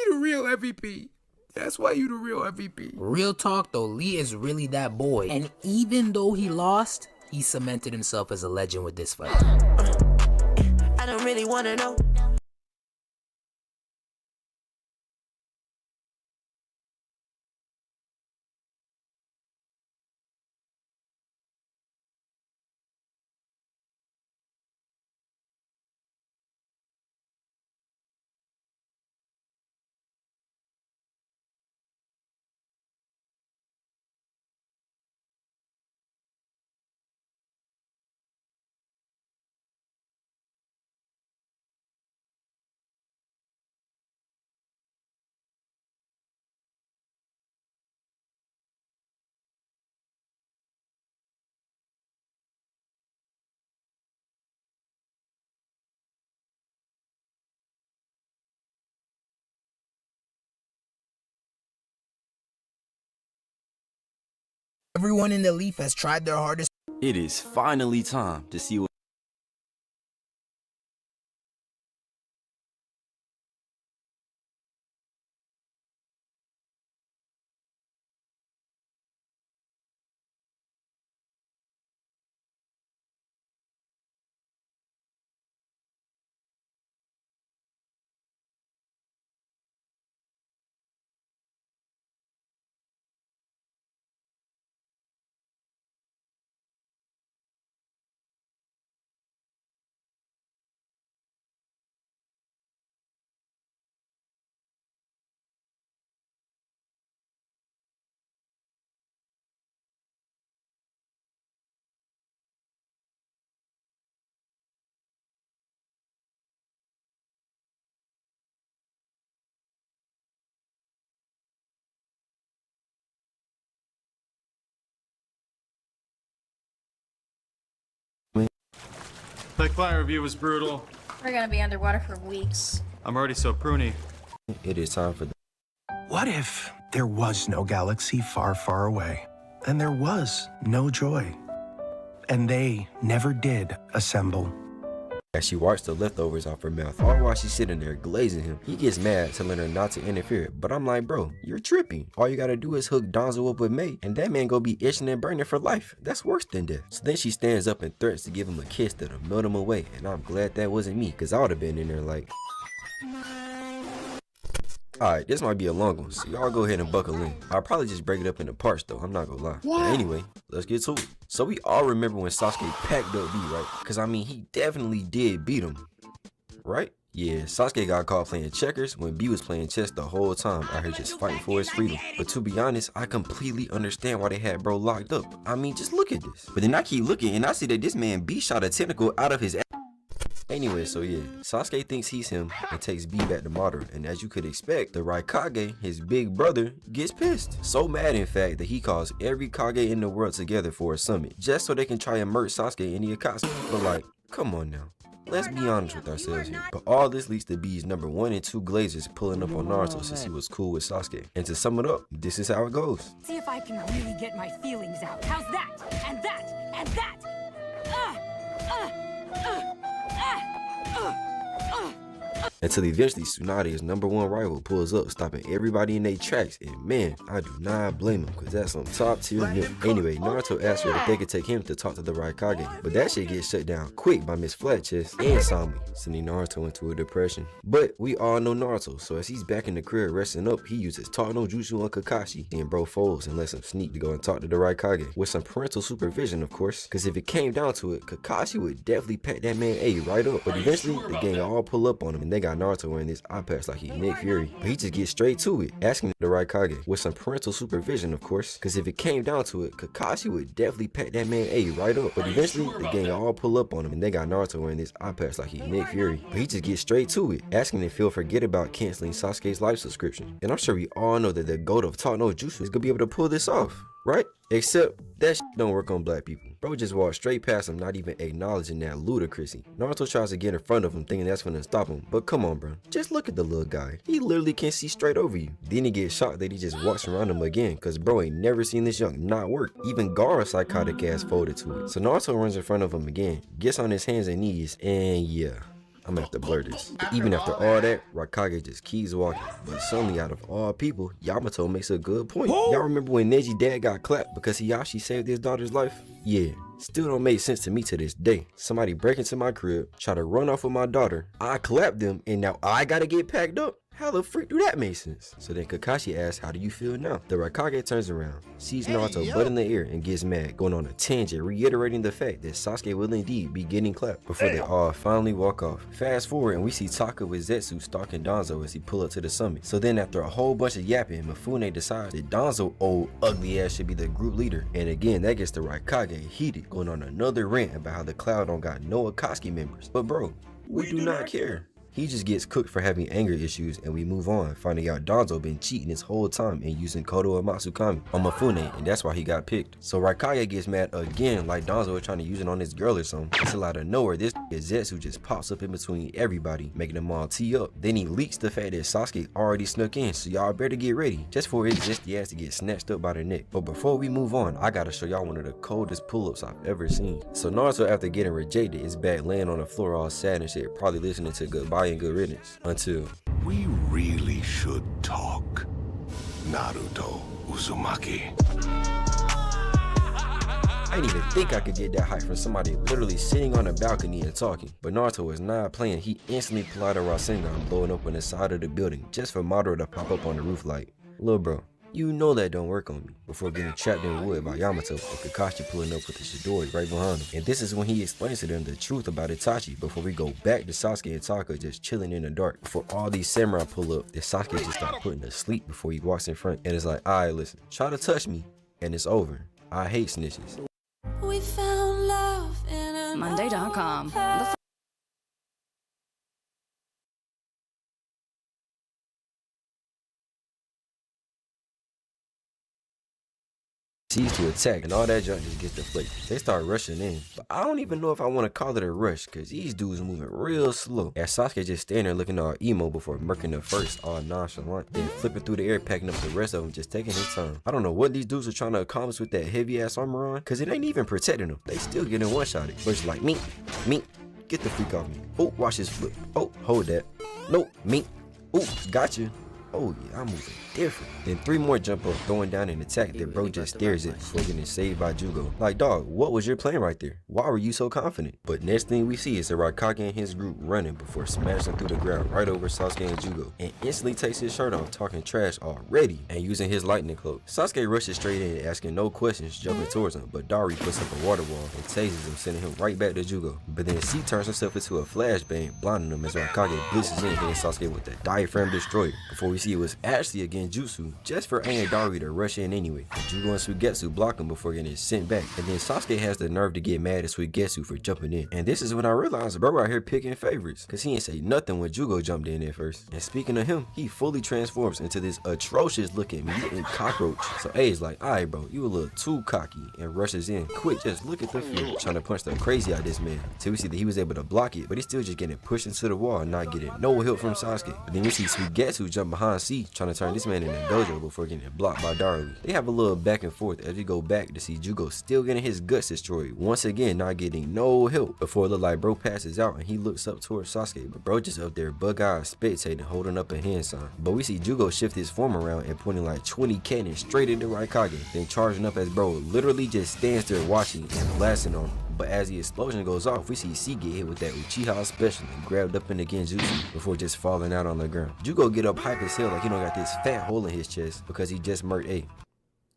Speaker 14: the real MVP. That's why you the real MVP. Real talk though, Lee is really that boy. And even though he lost, he cemented himself as a legend with this fight.
Speaker 2: I done
Speaker 7: really wanna know.
Speaker 14: Everyone in the Leaf has tried their hardest.
Speaker 9: It is finally time to see what
Speaker 16: That client review was brutal.
Speaker 17: We're gonna be underwater for weeks.
Speaker 16: I'm already so pruny.
Speaker 9: it is time for.
Speaker 18: What if there was no galaxy far, far away, and there was no joy, and they never did assemble?
Speaker 9: As she wipes the leftovers off her mouth, all while she's sitting there glazing him. He gets mad, telling her not to interfere, but I'm like, bro, you're tripping. All you gotta do is hook Donzo up with May, and that man gonna be itching and burning for life. That's worse than death. So then she stands up and threatens to give him a kiss that'll melt him away, and I'm glad that wasn't me, cause I would have been in there like... Alright, this might be a long one, so y'all go ahead and buckle in. I'll probably just break it up into parts though, I'm not gonna lie. But anyway, let's get to it. So we all remember when Sasuke packed up B, right? Cause I mean, he definitely did beat him. Right? Yeah, Sasuke got caught playing checkers when B was playing chess the whole time out here just fighting for his freedom. But to be honest, I completely understand why they had bro locked up. I mean, just look at this. But then I keep looking and I see that this man B shot a tentacle out of his ass. Anyway, so yeah, Sasuke thinks he's him and takes B back to Madara, and as you could expect, the Raikage, his big brother, gets pissed. So mad in fact that he calls every Kage in the world together for a summit, just so they can try and merge Sasuke and the Akatsuki. But like, come on now. Let's be honest with ourselves here. But all this leads to B's number 1 and 2 glazers pulling up on Naruto since he was cool with Sasuke. And to sum it up, this is how it goes.
Speaker 19: See if I can really get my feelings out. How's that? And that? And that?
Speaker 9: Until eventually Tsunade, his number 1 rival, pulls up, stopping everybody in their tracks, and man, I do not blame him, cause that's some top tier milk. Anyway, Naruto asks her if they could take him to talk to the Raikage, but that shit gets shut down quick by Miss Flatchest and Sami, sending Naruto into a depression. But we all know Naruto, so as he's back in the crib resting up, he uses Talk No Jutsu on Kakashi, then bro folds and lets him sneak to go and talk to the Raikage, with some parental supervision of course, cause if it came down to it, Kakashi would definitely pack that man A right up. But eventually, the gang all pull up on him and they got Naruto wearing this eye patch like he Nick Fury, but he just gets straight to it, asking the Raikage, with some parental supervision of course, cause if it came down to it, Kakashi would definitely pack that man A right up. But eventually, the gang all pull up on him and they got Naruto wearing this eye patch like he Nick Fury, but he just gets straight to it, asking if he'll forget about canceling Sasuke's life subscription. And I'm sure we all know that the goat of Talk No Jutsu is gonna be able to pull this off, right? Except that shit don't work on black people. Bro just walked straight past him, not even acknowledging that ludicrousy. Naruto tries to get in front of him, thinking that's gonna stop him, but come on bro, just look at the little guy. He literally can't see straight over you. Then he gets shocked that he just walks around him again, cause bro ain't never seen this junk not work. Even Gaara's psychotic ass folded to it. So Naruto runs in front of him again, gets on his hands and knees, and yeah, I'm gonna have to blur this. Even after all that, Raikage just keeps walking. But suddenly, out of all people, Yamato makes a good point. Y'all remember when Neji's dad got clapped because Hiyashi saved his daughter's life? Yeah, Still don't make sense to me to this day. Somebody break into my crib, try to run off with my daughter, I clap them, and now I gotta get packed up? How the freak do that make sense? So then Kakashi asks, how do you feel now? The Raikage turns around, sees Naruto butt in the ear and gets mad, going on a tangent, reiterating the fact that Sasuke will indeed be getting clapped before they all finally walk off. Fast forward and we see Taka with Zetsu stalking Danzo as he pull up to the summit. So then after a whole bunch of yapping, Mifune decides that Danzo old ugly ass should be the group leader. And again, that gets the Raikage heated, going on another rant about how the Cloud don't got no Akatsuki members. But bro, we do not care. He just gets cooked for having anger issues, and we move on, finding out Danzo been cheating this whole time and using Kodo and Matsukami on Mifune, and that's why he got picked. So Raikage gets mad again, like Danzo was trying to use it on this girl or something. Until out of nowhere, this Zetsu just pops up in between everybody, making them all tee up. Then he leaks the fact that Sasuke already snuck in, so y'all better get ready, just for his zesty ass to get snatched up by the neck. But before we move on, I gotta show y'all one of the coldest pull-ups I've ever seen. So Naruto, after getting rejected, is back laying on the floor all sad and shit, probably listening to Goodbye and Good Riddance. Until
Speaker 15: we really should talk, Naruto Uzumaki.
Speaker 9: I didn't even think I could get that hype from somebody literally sitting on a balcony and talking. But Naruto is not playing. He instantly pulled out a Rasengan, blowing up on the side of the building just for Madara to pop up on the roof like, "Lil bro, you know that don't work on me," before getting trapped in wood by Yamato and Kakashi pulling up with the Chidori right behind him. And this is when he explains to them the truth about Itachi before we go back to Sasuke and Taka just chilling in the dark. Before all these samurai pull up, that Sasuke just start putting to sleep before he walks in front. And it's like, alright, listen, try to touch me and it's over. I hate snitches.
Speaker 3: We found love in
Speaker 19: Monday.com.
Speaker 9: Sees to attack and all that junk just gets deflated. They start rushing in, but I don't even know if I want to call it a rush because these dudes moving real slow. As Sasuke just standing there looking all emo before murking the first all nonchalant, then flipping through the air, packing up the rest of them, just taking his time. I don't know what these dudes are trying to accomplish with that heavy ass armor on because it ain't even protecting them. They still getting one-shotted, but it's like me, get the freak off me. Oh, watch this flip. Oh, hold that. Nope, me. Oh, gotcha. Oh yeah, I'm moving different. Then 3 more jump up, throwing down an attack that bro just stares at before getting saved by Jugo. Like, dog, what was your plan right there? Why were you so confident? But next thing we see is the Raikage and his group running before smashing through the ground right over Sasuke and Jugo, and instantly takes his shirt off, talking trash already and using his lightning cloak. Sasuke rushes straight in, asking no questions, jumping towards him, but Dari puts up a water wall and tases him, sending him right back to Jugo. But then C turns himself into a flashbang, blinding him as Raikage blitzes in, hitting Sasuke with the diaphragm destroyer. Before we see it was actually again Jutsu, just for Aang and Dari to rush in anyway. Jugo and Suigetsu block him before getting sent back, and then Sasuke has the nerve to get mad at Suigetsu for jumping in. And this is when I realized bro out here picking favorites, cause he ain't say nothing when Jugo jumped in there first. And speaking of him, he fully transforms into this atrocious looking mutant cockroach. So A's like, alright bro, you a little too cocky, and rushes in quick. Just look at the field, trying to punch the crazy out of this man. Till we see that he was able to block it, but he's still just getting pushed into the wall and not getting no help from Sasuke. But then we see Suigetsu jump behind C, trying to turn this man in a dojo before getting blocked by Dari. They have a little back and forth as we go back to see Jugo still getting his guts destroyed, once again not getting no help, before it look like bro passes out and he looks up towards Sasuke, but bro just up there bug-eyed spectating, holding up a hand sign. But we see Jugo shift his form around and pointing like 20 cannons straight into Raikage, then charging up as bro literally just stands there watching and blasting on him. But as the explosion goes off, we see C get hit with that Uchiha special and grabbed up in the Genjutsu before just falling out on the ground. Jugo get up hype as hell like he don't got this fat hole in his chest because he just murked A.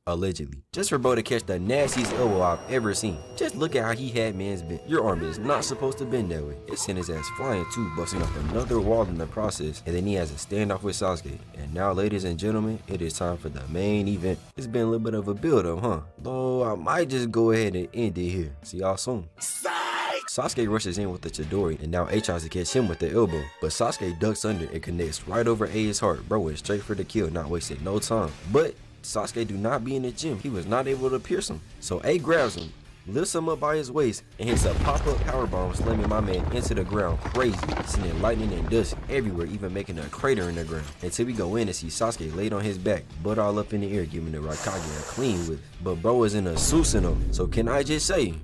Speaker 9: Allegedly. Just for bro to catch the nastiest elbow I've ever seen. Just look at how he had man's bent. Your arm is not supposed to bend that way. It sent his ass flying too, busting up another wall in the process, and then he has a standoff with Sasuke. And now, ladies and gentlemen, it is time for the main event. It's been a little bit of a build up, huh? Though I might just go ahead and end it here. See y'all soon. Sasuke rushes in with the Chidori, and now A tries to catch him with the elbow, but Sasuke ducks under and connects right over A's heart. Bro went straight for the kill, not wasting no time. But Sasuke do not be in the gym. He was not able to pierce him. So A grabs him, lifts him up by his waist, and hits a pop-up powerbomb, slamming my man into the ground crazy, sending lightning and dust everywhere, even making a crater in the ground. Until we go in and see Sasuke laid on his back, butt all up in the air, giving the Raikage a clean whip. But bro is in a Susanoo, so can I just say,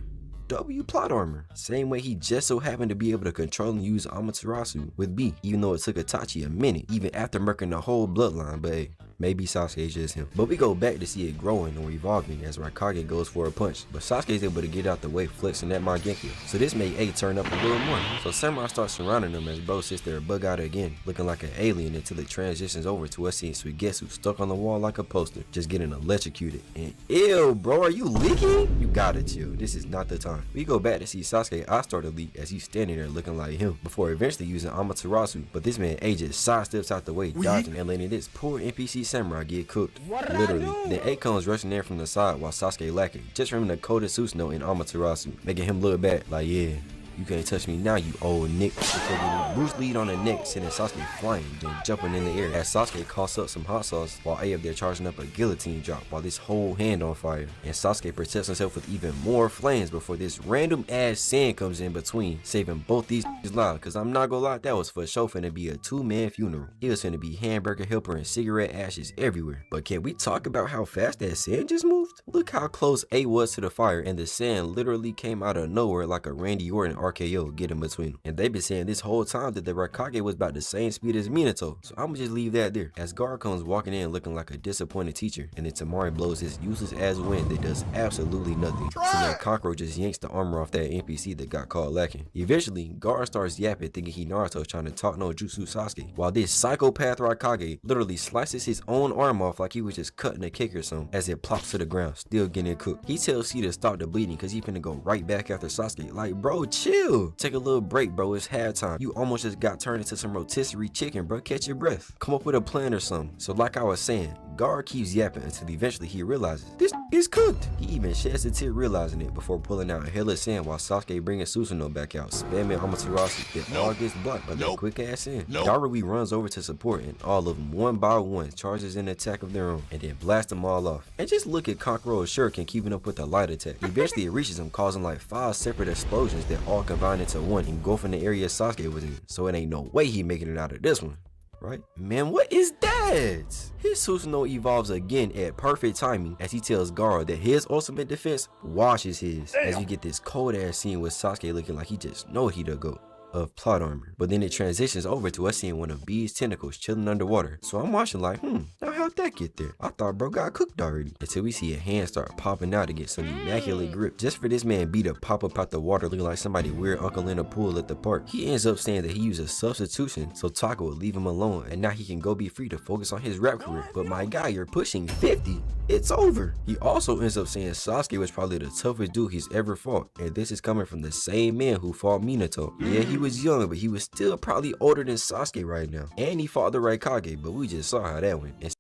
Speaker 9: W plot armor. Same way he just so happened to be able to control and use Amaterasu with B, even though it took Itachi a minute, even after murking the whole bloodline, but hey. Maybe Sasuke's just him. But we go back to see it growing or evolving as Raikage goes for a punch. But Sasuke's able to get out the way, flexing that Mangekyou. So this made A turn up a little more. So Samurai starts surrounding him as bro sits there bug out again, looking like an alien until it transitions over to us seeing Suigetsu stuck on the wall like a poster, just getting electrocuted. And ew, bro, are you leaking? You gotta chill. This is not the time. We go back to see Sasuke eye start to leak as he's standing there looking like him, before eventually using Amaterasu. But this man A just sidesteps out the way, dodging and letting this poor NPC samurai get cooked. Literally. Then A comes rushing in from the side while Sasuke lacking, just from the coded Susanoo in Amaterasu, making him look back like, yeah, you can't touch me now, you old Nick. Before getting Bruce lead on the neck, sending Sasuke flying, then jumping in the air as Sasuke coughs up some hot sauce while A up there charging up a guillotine drop while this whole hand on fire. And Sasuke protects himself with even more flames before this random ass sand comes in between, saving both these lives. Cause I'm not gonna lie, that was for sure finna be a 2-man funeral. It was finna be hamburger helper and cigarette ashes everywhere. But can we talk about how fast that sand just moved? Look how close A was to the fire, and the sand literally came out of nowhere like a Randy Orton RKO getting between them. And they've been saying this whole time that the Raikage was about the same speed as Minato, so I'ma just leave that there. As Gar comes walking in looking like a disappointed teacher, and then Tamari blows his useless ass wind that does absolutely nothing. So then Cockroach just yanks the armor off that NPC that got caught lacking. Eventually, Gar starts yapping thinking he Naruto trying to talk no jutsu Sasuke, while this psychopath Raikage literally slices his own arm off like he was just cutting a cake or something as it plops to the ground, still getting cooked. He tells C to stop the bleeding cause he finna go right back after Sasuke. Like, bro, chill. Take a little break, bro. It's halftime. You almost just got turned into some rotisserie chicken, bro. Catch your breath. Come up with a plan or something. So like I was saying, Gar keeps yapping until eventually he realizes this is cooked. He even sheds a tear realizing it before pulling out a hill of sand while Sasuke bringing Susanoo back out, spamming Amaterasu. It all gets blocked by that quick ass sand. Darui runs over to support, and all of them one by one charges an attack of their own and then blast them all off. And just look at Kakuro's shuriken keeping up with the light attack. Eventually it reaches him, causing like 5 separate explosions that all combine into one, engulfing the area Sasuke was in. So it ain't no way he making it out of this one. Right? Man, what is that? His Susanoo evolves again at perfect timing as he tells Gaara that his ultimate defense washes his. As we get this cold ass scene with Sasuke looking like he just know he the GOAT of plot armor. But then it transitions over to us seeing one of B's tentacles chilling underwater. So I'm watching like, now how'd that get there? I thought bro got cooked already. Until we see a hand start popping out to get some immaculate grip. Just for this man B to pop up out the water looking like somebody weird uncle in a pool at the park. He ends up saying that he used a substitution so Taka would leave him alone and now he can go be free to focus on his rap career. But my guy, you're pushing 50. It's over. He also ends up saying Sasuke was probably the toughest dude he's ever fought. And this is coming from the same man who fought Minato. Yeah, he was young, but he was still probably older than Sasuke right now. And he fought the Raikage, but we just saw how that went. And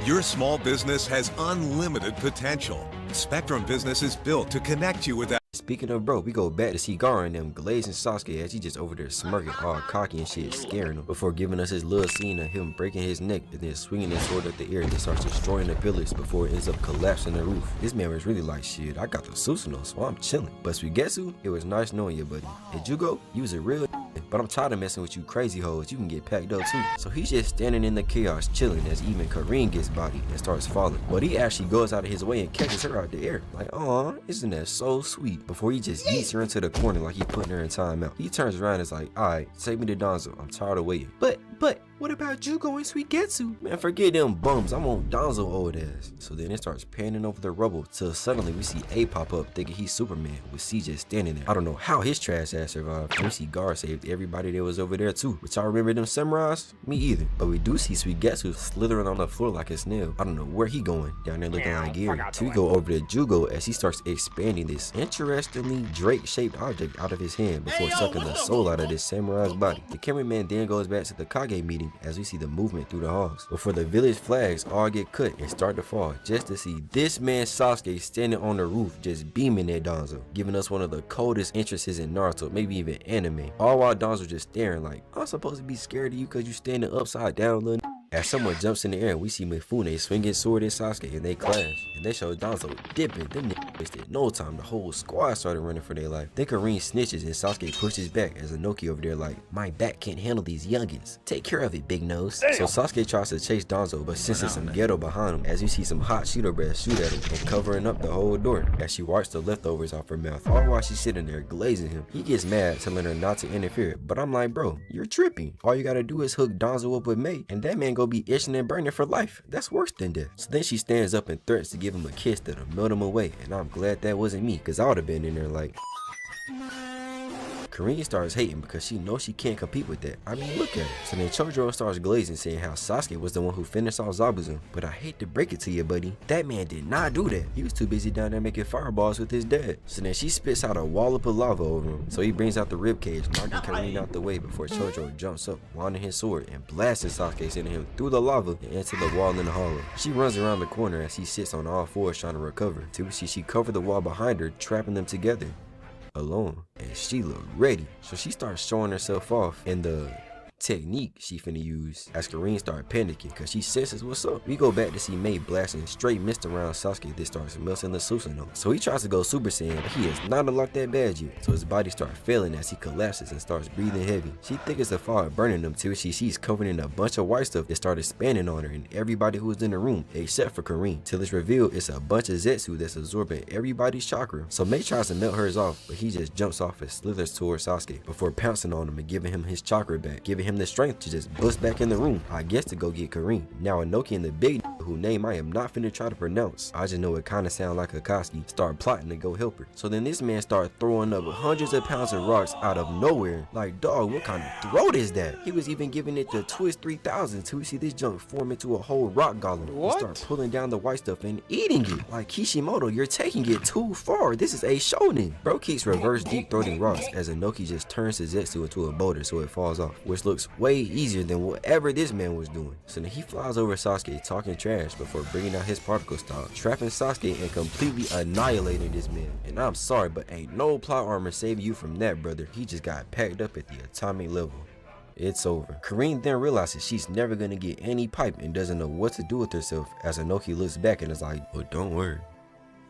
Speaker 15: your small business has unlimited potential. Spectrum Business is built to connect you with that.
Speaker 9: speaking of bro, we go back to see Gaara and them glazing Sasuke as he just over there smirking all cocky and shit, scaring him, before giving us his little scene of him breaking his neck and then swinging his sword up the air and then starts destroying the pillars before it ends up collapsing the roof. This man was really like, shit, I got the Susanoo, so I'm chilling. But Suigetsu, it was nice knowing you, buddy. Hey Jugo, you was a real but I'm tired of messing with you crazy hoes. You can get packed up too. So he's just standing in the chaos chilling as even Karin gets bodied and starts falling. But he actually goes out of his way and catches her out the air. Like, aw, isn't that so sweet? Before he just yeets her into the corner like he putting her in timeout. He turns around and is like, alright, take me to Danzo. I'm tired of waiting. But what about Jugo and Suigetsu? Man, forget them bums. I'm on Danzo old ass. So then it starts panning over the rubble till suddenly we see A pop up thinking he's Superman with C just standing there. I don't know how his trash ass survived. And we see Gaara saved everybody that was over there too. Which y'all remember them samurais? Me either. But we do see Suigetsu slithering on the floor like a snail. I don't know where he going. Down there looking like Gary. So we go over to Jugo as he starts expanding this interestingly Drake-shaped object out of his hand before sucking the soul out of this samurai's body. The cameraman then goes back to the Kage meeting as we see the movement through the halls before the village flags all get cut and start to fall, just to see this man Sasuke standing on the roof just beaming at Danzo, giving us one of the coldest entrances in Naruto, maybe even anime, all while Danzo just staring like, I'm supposed to be scared of you because you standing upside down, little. As someone jumps in the air, we see Mifune swinging sword at Sasuke and they clash. And they show Danzo dipping. Them niggas wasted no time. The whole squad started running for their life. Then Karin snitches and Sasuke pushes back as Inoki over there like, my back can't handle these youngins. Take care of it, big nose. Damn. So Sasuke tries to chase Danzo, but senses some ghetto behind him as you see some hot shooter breath shoot at him and covering up the whole door as she wipes the leftovers off her mouth. All while she's sitting there glazing him. He gets mad, telling her not to interfere. But I'm like, bro, you're tripping. All you gotta do is hook Danzo up with Mei and that man gonna be itching and burning for life. That's worse than death. So then she stands up and threatens to give him a kiss that'll melt him away, and I'm glad that wasn't me, cause I would have been in there like... Karine starts hating because she knows she can't compete with that. I mean, look at it. So then Chojo starts glazing, saying how Sasuke was the one who finished off Zabuza. But I hate to break it to you, buddy. That man did not do that. He was too busy down there making fireballs with his dad. So then she spits out a wallop of lava over him. So he brings out the ribcage, knocking Karine out the way before Chojo jumps up, wanding his sword, and blasting Sasuke, sending him through the lava and into the wall in the hallway. She runs around the corner as he sits on all fours trying to recover. To she covered the wall behind her, trapping them together. Alone, and she looked ready, so she starts showing herself off in the technique she finna use as Karine start panicking because she senses what's up. We go back to see Mei blasting straight mist around Sasuke that starts melting the Susanoo. So he tries to go Super Saiyan, but he has not unlocked that badge yet, so his body starts failing as he collapses and starts breathing heavy. She thinks it's the fire burning him till she sees covered in a bunch of white stuff that started spanning on her and everybody who was in the room except for Karine, till it's revealed it's a bunch of Zetsu that's absorbing everybody's chakra. So Mei tries to melt hers off, but he just jumps off and slithers towards Sasuke before pouncing on him and giving him his chakra back, giving him the strength to just bust back in the room, I guess to go get Karine. Now Inoki and the big whose name I am not finna try to pronounce, I just know it kinda sound like Akatsuki, start plotting to go help her. So then this man started throwing up hundreds of pounds of rocks out of nowhere. Like, dog, what kind of throat is that? He was even giving it the twist 3000 till we see this junk form into a whole rock golem. What? He start pulling down the white stuff and eating it. Like, Kishimoto, you're taking it too far. This is a shonen. Bro keeps reverse deep throating rocks as Inoki just turns his Zetsu into a boulder so it falls off, which looks way easier than whatever this man was doing. So then he flies over Sasuke talking trash before bringing out his particle style, trapping Sasuke and completely annihilating this man. And I'm sorry, but ain't no plot armor saving you from that, brother. He just got packed up at the atomic level. It's over. Karine then realizes she's never gonna get any pipe and doesn't know what to do with herself as Inoki looks back and is like, "Oh, don't worry,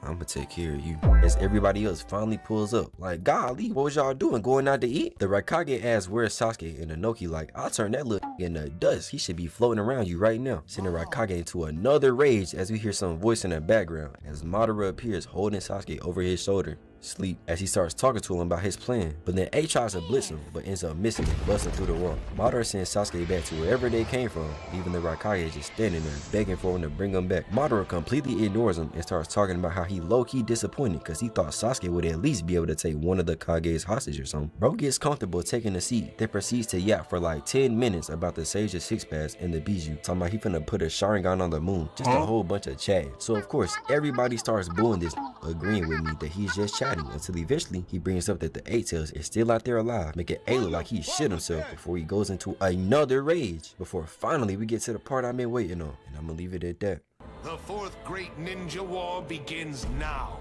Speaker 9: I'm gonna take care of you." As everybody else finally pulls up, like, golly, what was y'all doing? Going out to eat? The Raikage asks where's Sasuke, and Inoki like, I'll turn that little into dust. He should be floating around you right now. Sending Raikage into another rage as we hear some voice in the background as Madara appears holding Sasuke over his shoulder. Sleep as he starts talking to him about his plan, but then A tries to blitz him but ends up missing and busting through the wall. Madara sends Sasuke back to wherever they came from, leaving the Raikage just standing there begging for him to bring him back. Madara completely ignores him and starts talking about how he low-key disappointed because he thought Sasuke would at least be able to take one of the Kage's hostage or something. Bro gets comfortable taking a seat, then proceeds to yap for like 10 minutes about the Sage of Six Paths and the Bijou, talking about he finna put a Sharingan on the moon. Just a whole bunch of chat. So of course everybody starts booing this, agreeing with me that he's just chatting, until eventually he brings up that the Eight Tails is still out there alive, making A look like he shit himself before he goes into another rage, before finally we get to the part I've been waiting on, and I'm gonna leave it at that.
Speaker 10: The fourth great ninja war begins now.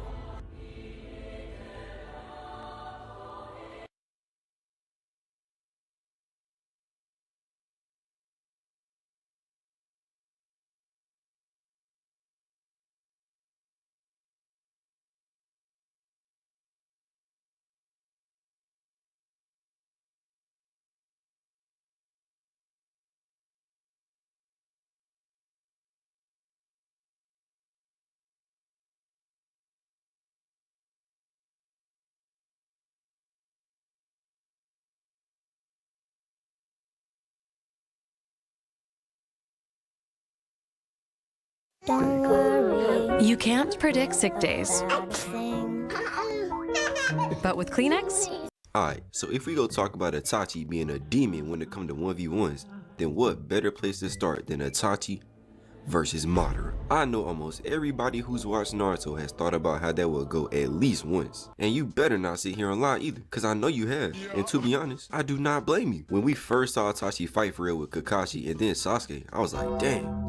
Speaker 3: Don't worry.
Speaker 20: You can't predict sick days. But with Kleenex?
Speaker 9: Alright, so if we go talk about Itachi being a demon when it comes to 1v1s, then what better place to start than Itachi versus Madara? I know almost everybody who's watched Naruto has thought about how that would go at least once. And you better not sit here and lie either, cause I know you have. And to be honest, I do not blame you. When we first saw Itachi fight for real with Kakashi and then Sasuke, I was like, dang,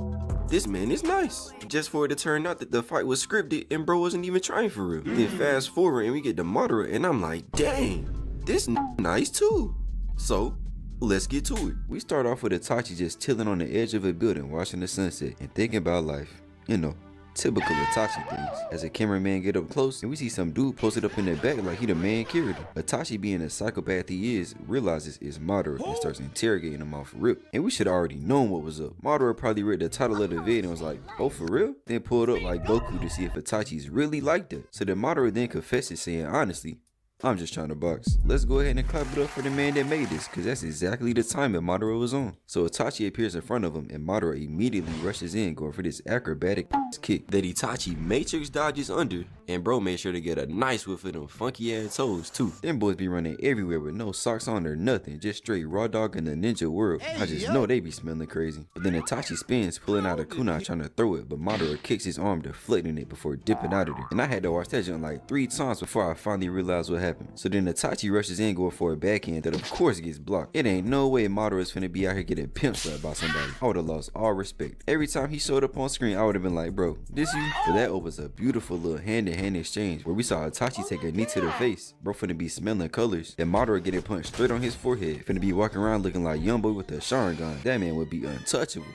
Speaker 9: this man is nice. Just for it to turn out that the fight was scripted and bro wasn't even trying for real. Then fast forward and we get to Madara and I'm like, dang, this nice too. So let's get to it. We start off with Itachi just chilling on the edge of a building watching the sunset and thinking about life. You know, typical Itachi things. As a cameraman get up close and we see some dude posted up in the back like he the main character. Itachi, being a psychopath he is, realizes it's Madara and starts interrogating him off rip. And we should already known what was up. Madara probably read the title of the vid and was like, oh for real? Then pulled up like Goku to see if Itachi's really like that. So then Madara then confesses, saying honestly, I'm just trying to box. Let's go ahead and clap it up for the man that made this, cause that's exactly the time that Madara was on. So Itachi appears in front of him and Madara immediately rushes in going for this acrobatic kick that Itachi matrix dodges under, and bro made sure to get a nice whiff of them funky ass toes too. Them boys be running everywhere with no socks on or nothing, just straight raw dog in the ninja world. I just know they be smelling crazy. But then Itachi spins, pulling out a kunai trying to throw it, but Madara kicks his arm deflecting it before dipping out of there. And I had to watch that jump like 3 times before I finally realized what happened. So then Itachi rushes in going for a backhand that of course gets blocked. It ain't no way Madara is finna be out here getting pimp slapped by somebody. I would have lost all respect. Every time he showed up on screen, I would have been like, bro, this you? But that opens a beautiful little hand-to-hand exchange where we saw Itachi take a knee to the face. Bro finna be smelling colors. Then Madara getting punched straight on his forehead. Finna be walking around looking like young boy with a Sharingan. That man would be untouchable.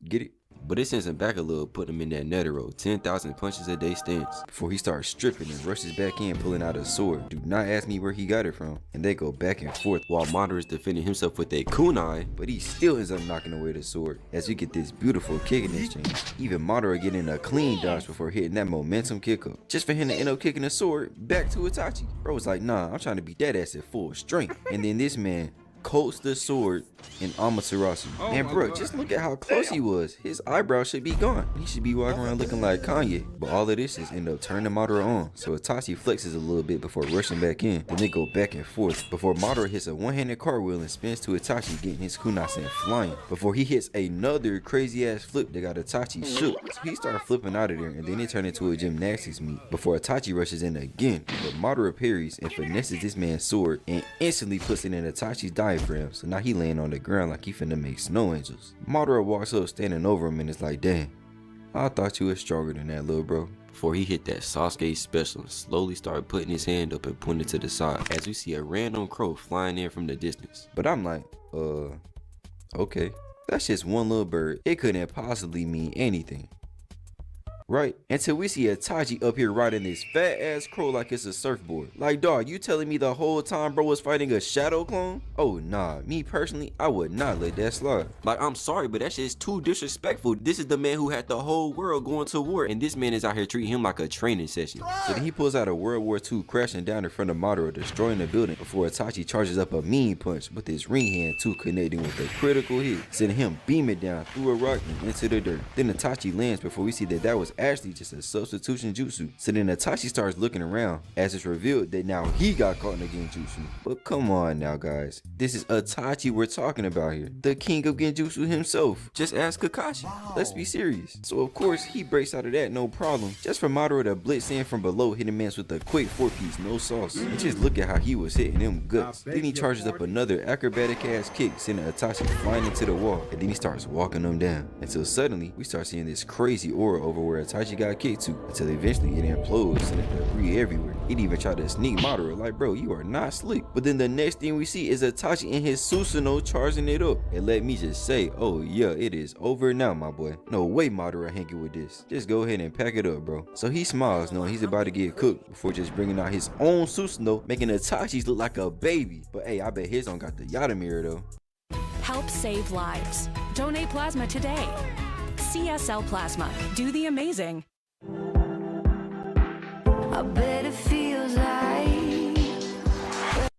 Speaker 9: Get it? But it sends him back a little, putting him in that Netero 10,000 punches a day stance before he starts stripping and rushes back in pulling out a sword. Do not ask me where he got it from. And they go back and forth while Madara is defending himself with a kunai, but he still ends up knocking away the sword as we get this beautiful kicking exchange. Even Madara getting a clean dodge before hitting that momentum kick up, just for him to end up kicking the sword back to Itachi. Bro was like, nah, I'm trying to beat that ass at full strength. And then this man coats the sword in Amaterasu. And bro, just look at how close he was. His eyebrow should be gone. He should be walking around looking like Kanye. But all of this is end up turning Madara on. So Itachi flexes a little bit before rushing back in. Then they go back and forth before Madara hits a one-handed cartwheel and spins to Itachi, getting his kunai sent flying. Before he hits another crazy ass flip that got Itachi shook. So he started flipping out of there and then it turned into a gymnastics meet before Itachi rushes in again. But Madara parries and finesses this man's sword and instantly puts it in Itachi's diaphragm. So now he laying on the ground like he finna make snow angels. Madara walks up standing over him and is like, damn, I thought you was stronger than that, little bro. Before he hit that Sasuke special and slowly started putting his hand up and pointing to the side as we see a random crow flying in from the distance. But I'm like, okay, that's just one little bird. It couldn't possibly mean anything. Right? Until we see Itachi up here riding this fat ass crow like it's a surfboard. Like, dog, you telling me the whole time bro was fighting a shadow clone? Oh nah, me personally, I would not let that slide. Like, I'm sorry, but that shit's too disrespectful. This is the man who had the whole world going to war, and this man is out here treating him like a training session. So then he pulls out a World War II, crashing down in front of Madara, destroying the building before Itachi charges up a mean punch with his ring hand too, connecting with a critical hit, sending him beaming down through a rock and into the dirt. Then Itachi lands before we see that was actually just a substitution jutsu. So then Itachi starts looking around as it's revealed that now he got caught in a genjutsu. But come on now guys, this is Itachi we're talking about here, the king of genjutsu himself. Just ask Kakashi. Let's be serious. So of course he breaks out of that no problem, just for Madara to blitz in from below, hitting mans with a quick 4-piece, no sauce. And just look at how he was hitting them guts. Then he charges up another acrobatic ass kick, sending Itachi flying into the wall, and then he starts walking them down until suddenly we start seeing this crazy aura over where Itachi got kicked to, until eventually it implodes and it debris everywhere. He'd even try to sneak Madara like, bro, you are not slick. But then the next thing we see is Itachi in his Susanoo charging it up. And let me just say, oh yeah, it is over now, my boy. No way Madara hanging with this. Just go ahead and pack it up, bro. So he smiles knowing he's about to get cooked before just bringing out his own Susanoo, making Itachi's look like a baby. But hey, I bet his don't got the Yada mirror though.
Speaker 20: Help save lives. Donate plasma today. CSL Plasma. Do the amazing.
Speaker 3: I bet it feels like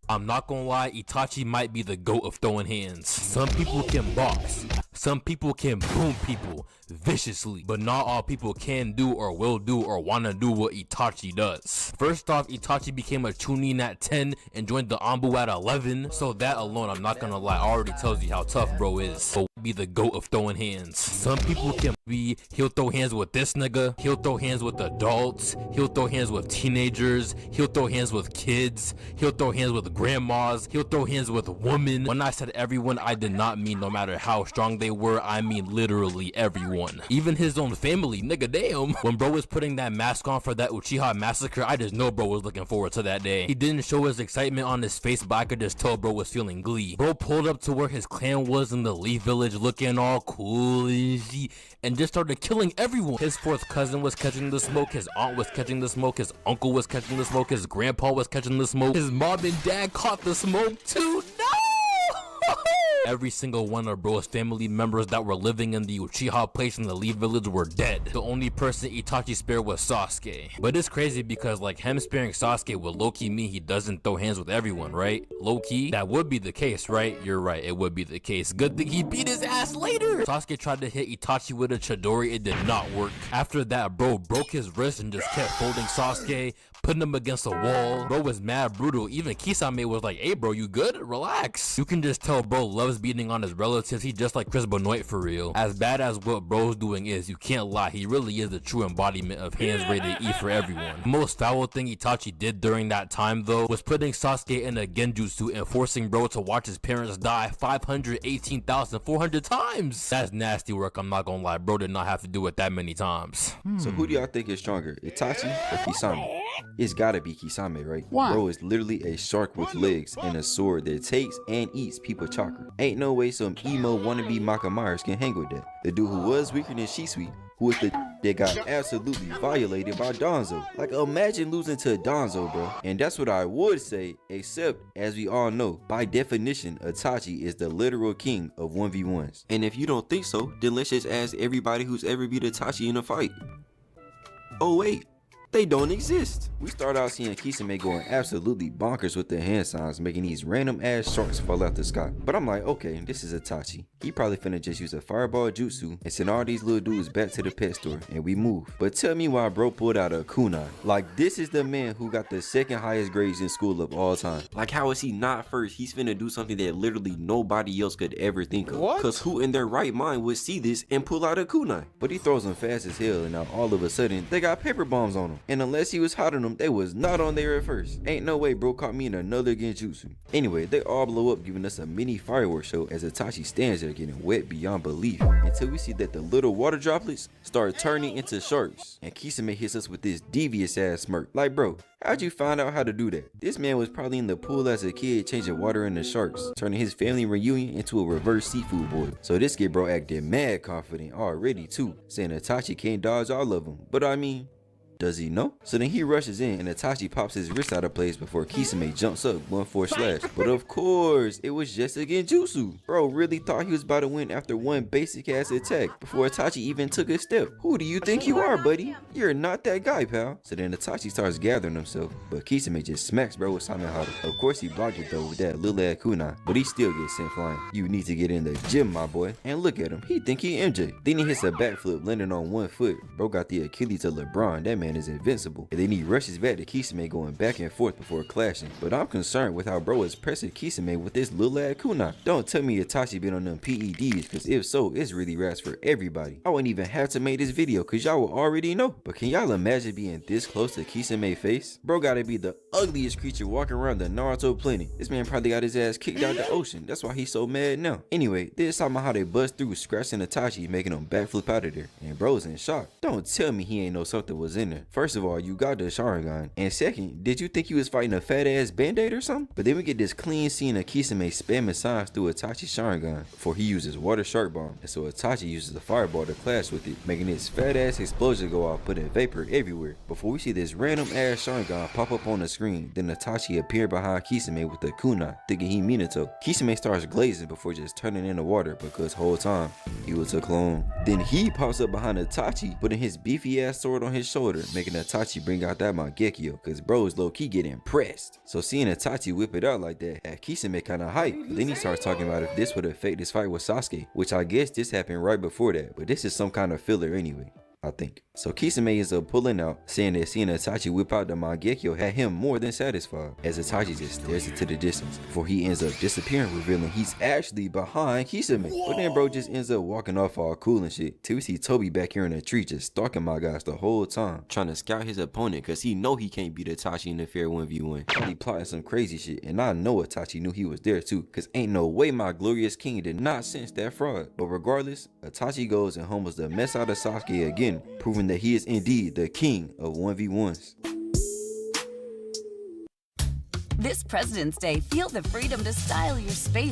Speaker 21: I'm not gonna lie, Itachi might be the GOAT of throwing hands. Some people can box. Some people can boom people viciously, but not all people can do or will do or wanna do what Itachi does. First off, Itachi became a Chunin at 10 and joined the Anbu at 11, so that alone, I'm not gonna lie, already tells you how tough bro is. So be the GOAT of throwing hands. Some people can be, he'll throw hands with this nigga, he'll throw hands with adults, he'll throw hands with teenagers, he'll throw hands with kids, he'll throw hands with grandmas, he'll throw hands with women. When I said everyone, I did not mean no matter how strong they were, I mean literally everyone. Even his own family, nigga damn. When bro was putting that mask on for that Uchiha massacre, I just know bro was looking forward to that day. He didn't show his excitement on his face, but I could just tell bro was feeling glee. Bro pulled up to where his clan was in the Leaf Village looking all cool and just started killing everyone. His fourth cousin was catching the smoke, his aunt was catching the smoke, his uncle was catching the smoke, his grandpa was catching the smoke, his mom and dad caught the smoke too. No! Every single one of bro's family members that were living in the Uchiha place in the Lee village were dead. The only person Itachi spared was Sasuke. But it's crazy because like him sparing Sasuke would low-key mean he doesn't throw hands with everyone, right? Low-key, that would be the case, right? You're right, it would be the case. Good thing he beat his ass later. Sasuke tried to hit Itachi with a Chidori, it did not work. After that, bro broke his wrist and just kept holding Sasuke, putting him against a wall. Bro was mad brutal. Even Kisame was like, hey bro, you good? Relax. You can just tell bro loves beating on his relatives. He's just like Chris Benoit for real. As bad as what bro's doing is, you can't lie, he really is the true embodiment of hands rated E for everyone. The most foul thing Itachi did during that time though was putting Sasuke in a genjutsu and forcing bro to watch his parents die 518,400 times. That's nasty work, I'm not gonna lie. Bro did not have to do it that many times.
Speaker 9: So who do y'all think is stronger, Itachi or Kisame? It's gotta be Kisame, right?
Speaker 1: Why?
Speaker 9: Bro is literally a shark with legs and a sword that takes and eats people chakra. Ain't no way some emo wannabe Maka Myers can hang with that. The dude who was weaker than Shisui, who was the that got absolutely violated by Danzo. Like imagine losing to Danzo, bro. And that's what I would say, except as we all know, by definition, Itachi is the literal king of 1v1s. And if you don't think so, then let's just ask everybody who's ever beat Itachi in a fight. Oh wait, they don't exist. We start out seeing Kisame going absolutely bonkers with the hand signs, making these random ass sharks fall out the sky. But I'm like, okay, this is Itachi. He probably finna just use a fireball jutsu and send all these little dudes back to the pet store and we move. But tell me why bro pulled out a kunai. Like this is the man who got the second highest grades in school of all time. Like how is he not first? He's finna do something that literally nobody else could ever think of. What? Cause who in their right mind would see this and pull out a kunai? But he throws them fast as hell and now all of a sudden they got paper bombs on them. And unless he was hot on them, they was not on there at first. Ain't no way bro caught me in another genjutsu. Anyway, they all blow up, giving us a mini fireworks show as Itachi stands there getting wet beyond belief until we see that the little water droplets start turning into sharks. And Kisame hits us with this devious ass smirk. Like bro, how'd you find out how to do that? This man was probably in the pool as a kid changing water into sharks, turning his family reunion into a reverse seafood boil. So this kid bro acted mad confident already too, saying Itachi can't dodge all of them. But I mean, does he know? So then he rushes in and Itachi pops his wrist out of place before Kisame jumps up going for a slash. But of course, it was just a genjutsu. Bro really thought he was about to win after one basic ass attack before Itachi even took a step. Who do you think you are, buddy? You're not that guy, pal. So then Itachi starts gathering himself, but Kisame just smacks bro with Samehara. Of course he blocked it though with that little ass kunai, but he still gets sent flying. You need to get in the gym, my boy. And look at him, he think he MJ. Then he hits a backflip landing on one foot. Bro got the Achilles of LeBron. That man is invincible. And then he rushes back to Kisame going back and forth before clashing. But I'm concerned with how bro is pressing Kisame with this little ass kunai. Don't tell me Itachi been on them PEDs, cause if so, it's really rats for everybody. I wouldn't even have to make this video cause y'all will already know. But can y'all imagine being this close to Kisame's face? Bro gotta be the ugliest creature walking around the Naruto planet. This man probably got his ass kicked out the ocean. That's why he's so mad now. Anyway, this time how they bust through, scratching Itachi, making him backflip out of there. And bro's in shock. Don't tell me he ain't know something was in there. First of all, you got the Sharingan. And second, did you think he was fighting a fat ass band-aid or something? But then we get this clean scene of Kisame spamming signs through Itachi's Sharingan before he uses water shark bomb. And so Itachi uses the fireball to clash with it, making his fat ass explosion go off, putting vapor everywhere. Before we see this random ass Sharingan pop up on the screen, then Itachi appear behind Kisame with the kunai, thinking he Minato. Kisame starts glazing before just turning into water because whole time he was a clone. Then he pops up behind Itachi, putting his beefy ass sword on his shoulder, making Itachi bring out that Mangekyo, cause bros low key get impressed. So seeing Itachi whip it out like that had Kisame kinda hyped. But then he starts talking about if this would affect his fight with Sasuke, which I guess this happened right before that, but this is some kind of filler anyway, I think. So Kisame ends up pulling out, saying that seeing Itachi whip out the Mangekyo had him more than satisfied, as Itachi just stares into the distance before he ends up disappearing, revealing he's actually behind Kisame. But then bro just ends up walking off all cool and shit, till we see Toby back here in a tree just stalking my guys the whole time, trying to scout his opponent cause he know he can't beat Itachi in the fair 1v1. Probably plotting some crazy shit, and I know Itachi knew he was there too, cause ain't no way my glorious king did not sense that fraud. But regardless, Itachi goes and humbles the mess out of Sasuke again, proving that he is indeed the king of 1v1s.
Speaker 4: This President's Day, feel the freedom to style your space